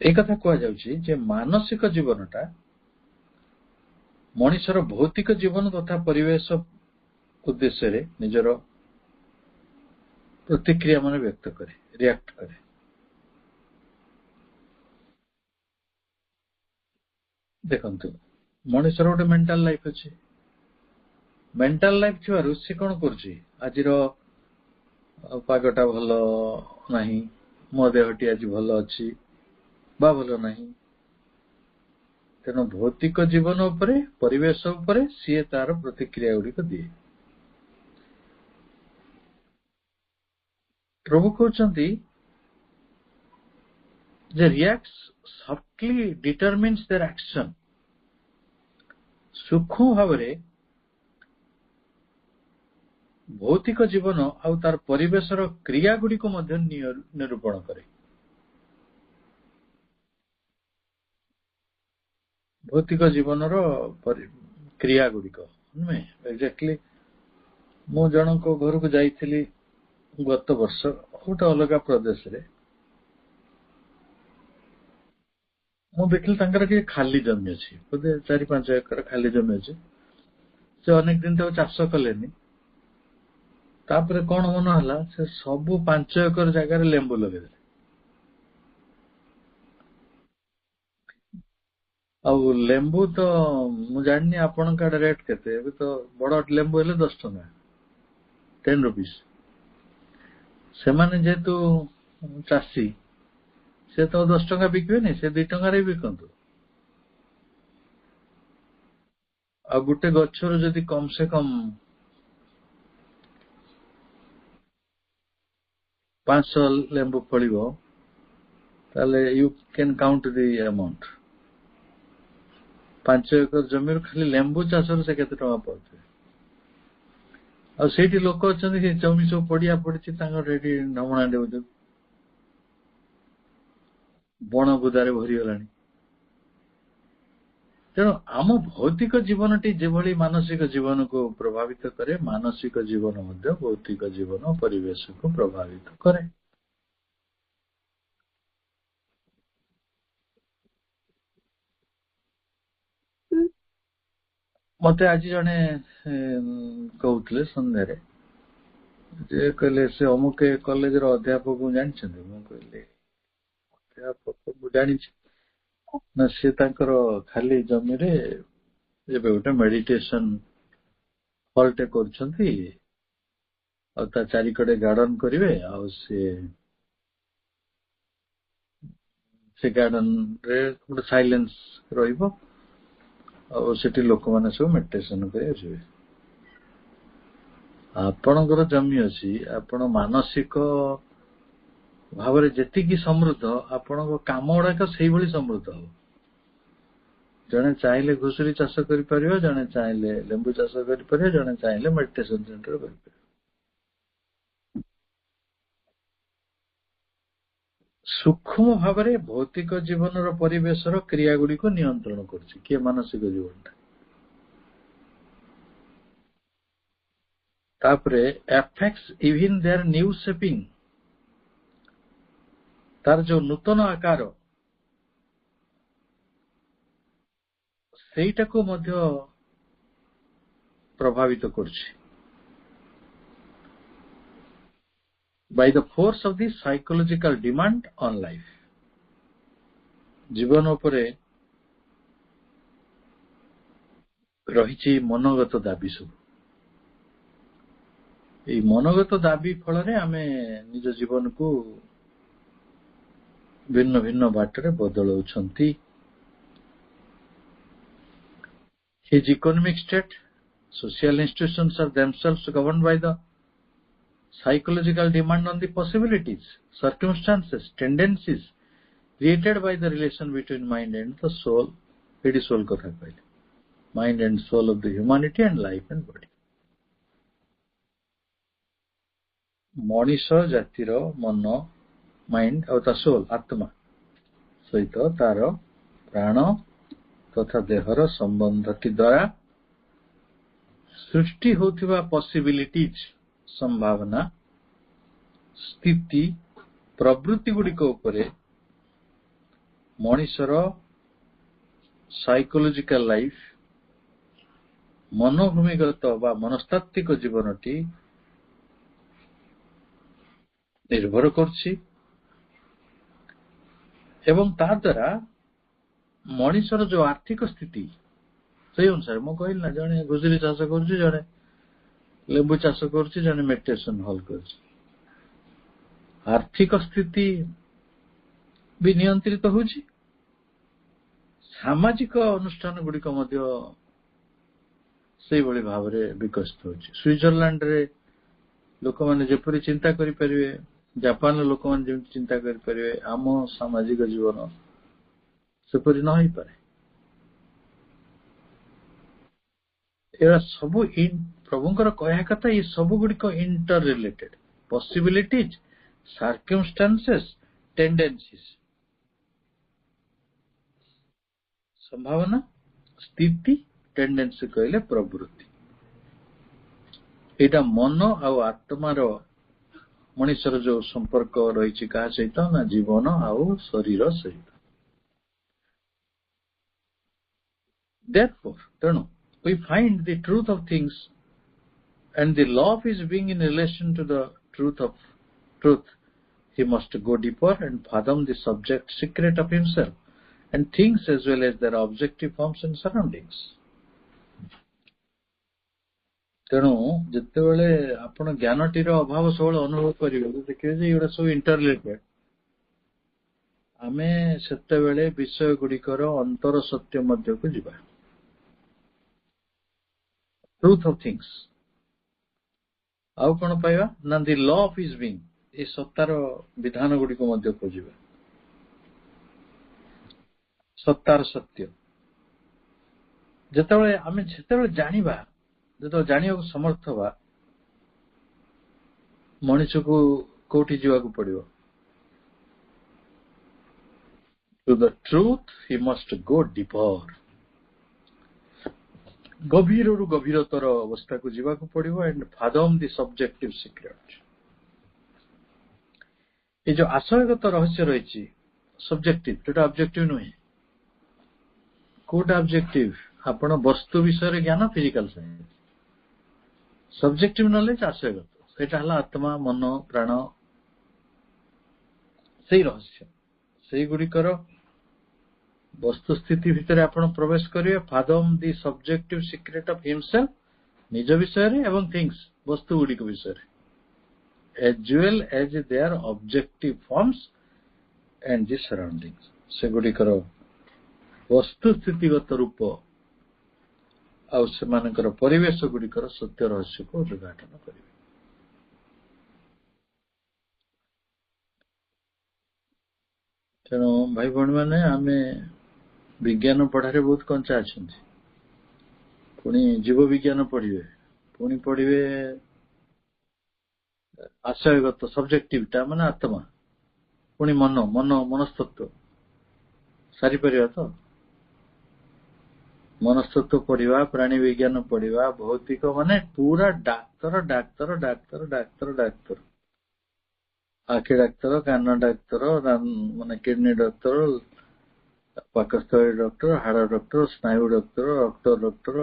C: এই କଥା କୁହାଯାଉଛି ଯେ ମାନସିକ ଜୀବନଟା ମଣିଷର ଭୌତିକ ଜୀବନ ତଥା ପରିବେଶ ଉଦ୍ଦେଶ୍ୟରେ ନିଜର ପ୍ରତିକ୍ରିୟା ମାନେ ବ୍ୟକ୍ତ କରେ, ରିଆକ୍ଟ କରେ। ଦେଖନ୍ତୁ, ମଣିଷର ଗୋଟେ ମେଣ୍ଟାଲ ଲାଇଫ ଅଛି। ମେଣ୍ଟାଲ ଲାଇଫ ଥିବାରୁ ସେ କଣ କରୁଛି, ଆଜିର ପାଗଟା ଭଲ ନାହିଁ, ମୋ ଦେହଟି ଆଜି ଭଲ ଅଛି ବା ଭଲ ନାହିଁ, ତେଣୁ ଭୌତିକ ଜୀବନ ଉପରେ, ପରିବେଶ ଉପରେ ସିଏ ତାର ପ୍ରତିକ୍ରିୟା ଗୁଡିକ ଦିଏ। ପ୍ରଭୁ କହୁଛନ୍ତି ଯେ reacts subtly determines their action, ସୂକ୍ଷ୍ମ ଭାବରେ ଭୌତିକ ଜୀବନ ଆଉ ତାର ପରିବେଶର କ୍ରିୟା ଗୁଡିକୁ ମଧ୍ୟ ନିରୂପଣ କରେ। ଭୌତିକ ଜୀବନର କ୍ରିୟା ଗୁଡିକ ନୁହେଁ ଏକ୍ଜାକ୍ଟଲି। ମୁଁ ଜଣଙ୍କ ଘରକୁ ଯାଇଥିଲି ଗତ ବର୍ଷ ଗୋଟେ ଅଲଗା ପ୍ରଦେଶରେ। ମୁଁ ଦେଖିଲି ତାଙ୍କର ଟିକେ ଖାଲି ଜମି ଅଛି, ବୋଧେ 4-5 ଏକର ଖାଲି ଜମି ଅଛି। ସେ ଅନେକ ଦିନ ତାକୁ ଚାଷ କଲେନି। ତାପରେ କଣ ମନ ହେଲା, ସେ ସବୁ 5 ଏକର ଜାଗାରେ ଲେମ୍ବୁ ଲଗେଇଦେଲେ। ଆଉ ଲେମ୍ବୁ ତ ମୁଁ ଜାଣିନି ଆପଣଙ୍କ ଆଡେ ରେଟ୍ କେତେ। ଏବେ ତ ବଡ ଲେମ୍ବୁ ହେଲେ 10 ଟଙ୍କା, 10 rupees। ସେମାନେ ଯେହେତୁ ଚାଷୀ, ସେ ତ 10 ଟଙ୍କା ବିକିବେନି, ସେ 2 ଟଙ୍କାରେ ବିକନ୍ତୁ। ଆଉ ଗୋଟେ ଗଛରୁ ଯଦି କମ ସେ କମ 500 ଲେମ୍ବୁ ଫଳିବ, ତାହେଲେ you can count the amount. 5 acre ଜମିରୁ ଖାଲି ଲେମ୍ବୁ ଚାଷରୁ ସେ କେତେ ଟଙ୍କା ପାଉଥିବେ। ଆଉ ସେଇଠି ଲୋକ ଅଛନ୍ତି, ସେ ଜମି ସବୁ ପଡିଆ ପଡିଛି, ତାଙ୍କର ଏଠି ନମଣା ଦେଉଛନ୍ତି, ବଣ ବୁଦାରେ ଭରିଗଲାଣି। ତେଣୁ ଆମ ଭୌତିକ ଜୀବନଟି ଯେଭଳି ମାନସିକ ଜୀବନକୁ ପ୍ରଭାବିତ କରେ, ମାନସିକ ଜୀବନ ମଧ୍ୟ ଭୌତିକ ଜୀବନ ପରିବେଶକୁ ପ୍ରଭାବିତ କରେ। ମତେ ଆଜି ଜଣେ କହୁଥିଲେ ସନ୍ଧ୍ୟାରେ, ଯେ କହିଲେ ସେ ଅମୁକ କଲେଜର ଅଧ୍ୟାପକଙ୍କୁ ଜାଣିଛନ୍ତି? ମୁଁ କହିଲି ଅଧ୍ୟାପକ ମୁଁ ଜାଣିଛି ନା, ସେ ତାଙ୍କର ଖାଲି ଜମିରେ ଏବେ ଗୋଟେ ମେଡିଟେସନ ହଲଟେ କରୁଛନ୍ତି, ଆଉ ତା ଚାରିକଡେ ଗାର୍ଡନ କରିବେ, ଆଉ ସେ ଗାର୍ଡନ ରେ ଗୋଟେ ସାଇଲେନ୍ସ ରହିବ, ଆଉ ସେଠି ଲୋକମାନେ ସବୁ ମେଡିଟେସନ କରି ଆସିବେ। ଆପଣଙ୍କର ଜମି ଅଛି, ଆପଣ ମାନସିକ ଭାବରେ ଯେତିକି ସମୃଦ୍ଧ, ଆପଣଙ୍କ କାମ ଗୁଡାକ ସେଇଭଳି ସମୃଦ୍ଧ ହବ। ଜଣେ ଚାହିଁଲେ ଘୁଷୁରୀ ଚାଷ କରିପାରିବ, ଜଣେ ଚାହିଁଲେ ଲେମ୍ବୁ ଚାଷ କରିପାରିବ, ଜଣେ ଚାହିଁଲେ ମେଡିଟେସନ ସେଣ୍ଟର କରିପାରିବ। ସୂକ୍ଷ୍ମ ଭାବରେ ଭୌତିକ ଜୀବନର ପରିବେଶର କ୍ରିୟା ଗୁଡିକ ନିୟନ୍ତ୍ରଣ କରୁଛି କିଏ? ମାନସିକ ଜୀବନଟା। ତାପରେ affects even their new shaping, ତାର ଯୋଉ ନୂତନ ଆକାର, ସେଇଟାକୁ ମଧ୍ୟ ପ୍ରଭାବିତ କରୁଛି। by the force of the psychological demand on life, ଜୀବନ ଉପରେ ରହିଛି ମନୋଗତ ଦାବି ସବୁ। ଏଇ ମନୋଗତ ଦାବି ଫଳରେ ଆମେ ନିଜ ଜୀବନକୁ ଭିନ୍ନ ଭିନ୍ନ ବାଟରେ ବଦଳାଉଛନ୍ତି। His economic state, social institutions are themselves governed by the psychological demand on the possibilities, circumstances, tendencies created by the relation between mind and the soul. ଏଠି soul କଥା କହିଲେ, mind and soul of the humanity and life and body. ମଣିଷ ଜାତିର ମନ, ମାଇଣ୍ଡ ଆଉ ତା ସୋଲ, ଆତ୍ମା ସହିତ ତାର ପ୍ରାଣ ତଥା ଦେହର ସମ୍ବନ୍ଧଟି ଦ୍ୱାରା ସୃଷ୍ଟି ହେଉଥିବା ପସିବିଲିଟିଜ, ସମ୍ଭାବନା, ସ୍ଥିତି, ପ୍ରବୃତ୍ତି ଗୁଡିକ ଉପରେ ମଣିଷର ସାଇକୋଲୋଜିକାଲ ଲାଇଫ, ମନୋଭୂମିଗତ ବା ମନସ୍ତାତ୍ତ୍ୱିକ ଜୀବନଟି ନିର୍ଭର କରୁଛି। ଏବଂ ତା ଦ୍ୱାରା ମଣିଷର ଯୋଉ ଆର୍ଥିକ ସ୍ଥିତି, ସେଇ ଅନୁସାରେ ମୁଁ କହିଲି ନା, ଜଣେ ଘୁଷୁରୀ ଚାଷ କରୁଛି, ଜଣେ ଲେମ୍ବୁ ଚାଷ କରୁଛି, ଜଣେ ମେଡିଟେସନ ହଲ୍ କରୁଛି। ଆର୍ଥିକ ସ୍ଥିତି ବି ନିୟନ୍ତ୍ରିତ ହେଉଛି, ସାମାଜିକ ଅନୁଷ୍ଠାନ ଗୁଡିକ ମଧ୍ୟ ସେଇଭଳି ଭାବରେ ବିକଶିତ ହେଉଛି। ସୁଇଜରଲ୍ୟାଣ୍ଡରେ ଲୋକମାନେ ଯେପରି ଚିନ୍ତା କରିପାରିବେ, ଜାପାନର ଲୋକମାନେ ଯେମିତି ଚିନ୍ତା କରିପାରିବେ, ଆମ ସାମାଜିକ ଜୀବନ ସେପରି ନ ହେଇପାରେ। ଏଗୁଡ଼ା ସବୁ ପ୍ରଭୁଙ୍କର କହିବା କଥା, ଏ ସବୁ ଗୁଡିକ ଇଣ୍ଟର ରିଲେଟେଡ। ପସିବିଲିଟିଜ, ସାର୍କମଷ୍ଟାନ୍ସେସ, ଟେଣ୍ଡେନ୍ସିଜ, ସମ୍ଭାବନା, ସ୍ଥିତି टेंडेंसी कहले प्रवृत्ति एटा मन आउ आत्मार मनुष्यर जो संपर्क रही क्या सहित ना जीवन आउ शरीर सहित therefore तेणु we find the truth of things and the law of his being in relation to the truth he must go deeper and fathom the subject secret of himself and things as well as their objective forms and surroundings. तेणु जितेबले आपण ज्ञानटीर अभाव सब अनुभव करेंगे देखिए जे एगुड़ा सब इंटररिलेटेड आमे सेतेबेले विषय गुड़िकर अंतर सत्य मध्य को जीवा ट्रूथ ऑफ थिंग्स आउ कौन पाइबा ना the law of his being a Sattar विधान गुड़ी को मध्य खोजिबा सत्तार सत्य जेतेबेले आमे सेतेबेले जानिबा जो जानिया को समर्थ हवा मनुष्य को कोठी जीवा को पड़िबो to the truth he must go deeper गभीर रु गभीरतर अवस्था को जीवा को पड़िबो and fathom the subjective secret ये जो आशयगत रहस्य रही सब्जेक्टिव जोटा ऑब्जेक्टिव नुहे कोटा ऑब्जेक्टिव आपण वस्तु विषय ज्ञान फिजिकल साइंस सब्जेक्टिव नॉलेज आशयगत सेटा हला आत्मा मन प्राण सही रहस्य सही गुड़िकर वस्तु स्थिति भितर आपण प्रवेश करिवे फादम दी सब्जेक्टिव सीक्रेट ऑफ हिमसेल्फ निज विषय रे एवं थिंग्स वस्तु गुड़ी को विषय रे as well as their objective forms and the surroundings से गुड़िकर वस्तु स्थितिगत रूप आउ सेमानकर परिवेश गुड़िकर सत्य रहस्य को उद्घाटन करिवे तेणु भाई भौणी मैंने आमे विज्ञान पढ़ारे बहुत कंचा अच्छा पुणी जीव विज्ञान पढ़े पुणी पढ़े आशयगत सब्जेक्टिवटा माने आत्मा पुणी मन मन मनस्तत्व सारी परिया तो मनस्तत्व पढ़ा प्राणी विज्ञान पढ़ा भौतिक माने पूरा doctor doctor doctor doctor doctor आखि डाक्तर कान डाक्तर माने किडनी डाक्तर पाकस्थली डॉक्टर हाड़ डॉक्टर स्नायु डॉक्टर रक्त डॉक्टर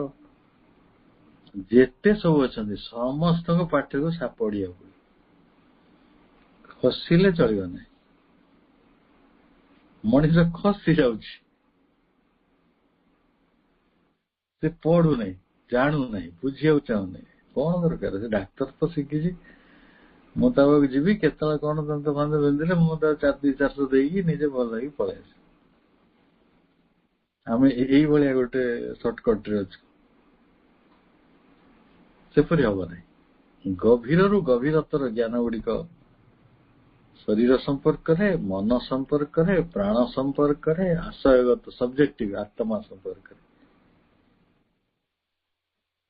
C: जेते सब अच्छा समस्त पाठ को पढ़िया खसिले चलो ना मनीष खसी जाऊँ से पढ़ू ना जानू ना बुझा चाहूना कौन दरकार से डाक्तर तो शिखी मुताबक जी के कौन दंत फांद बिंदे मुझे 400 देगी निजे भल लगी पलि आम यही गोटे सर्टकट रे अच्छे सेपरी हम ना गभीर रु गभीरतर ज्ञान गुड़िक शरीर संपर्क रे मन संपर्क रे प्राण संपर्क रे आशयगत सब्जेक्टिव आत्मा संपर्क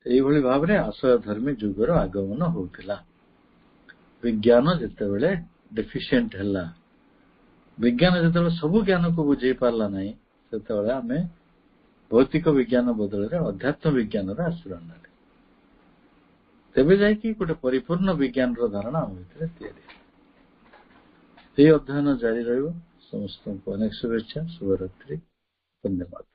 C: रे भाव रे आशय धर्मी जुगर आगमन होता विज्ञान जितेबले डेफिशिएंट है विज्ञान जिते सब ज्ञान को बुझे पार्ला नहीं से आम भौतिक विज्ञान बदल अध्यात्म विज्ञान आश्रय ना तेबे जाकि गोटे परिपूर्ण विज्ञान धारणा आम भर अध्ययन जारी रही समस्त अनेक शुभेच्छा शुभरात्रि धन्यवाद।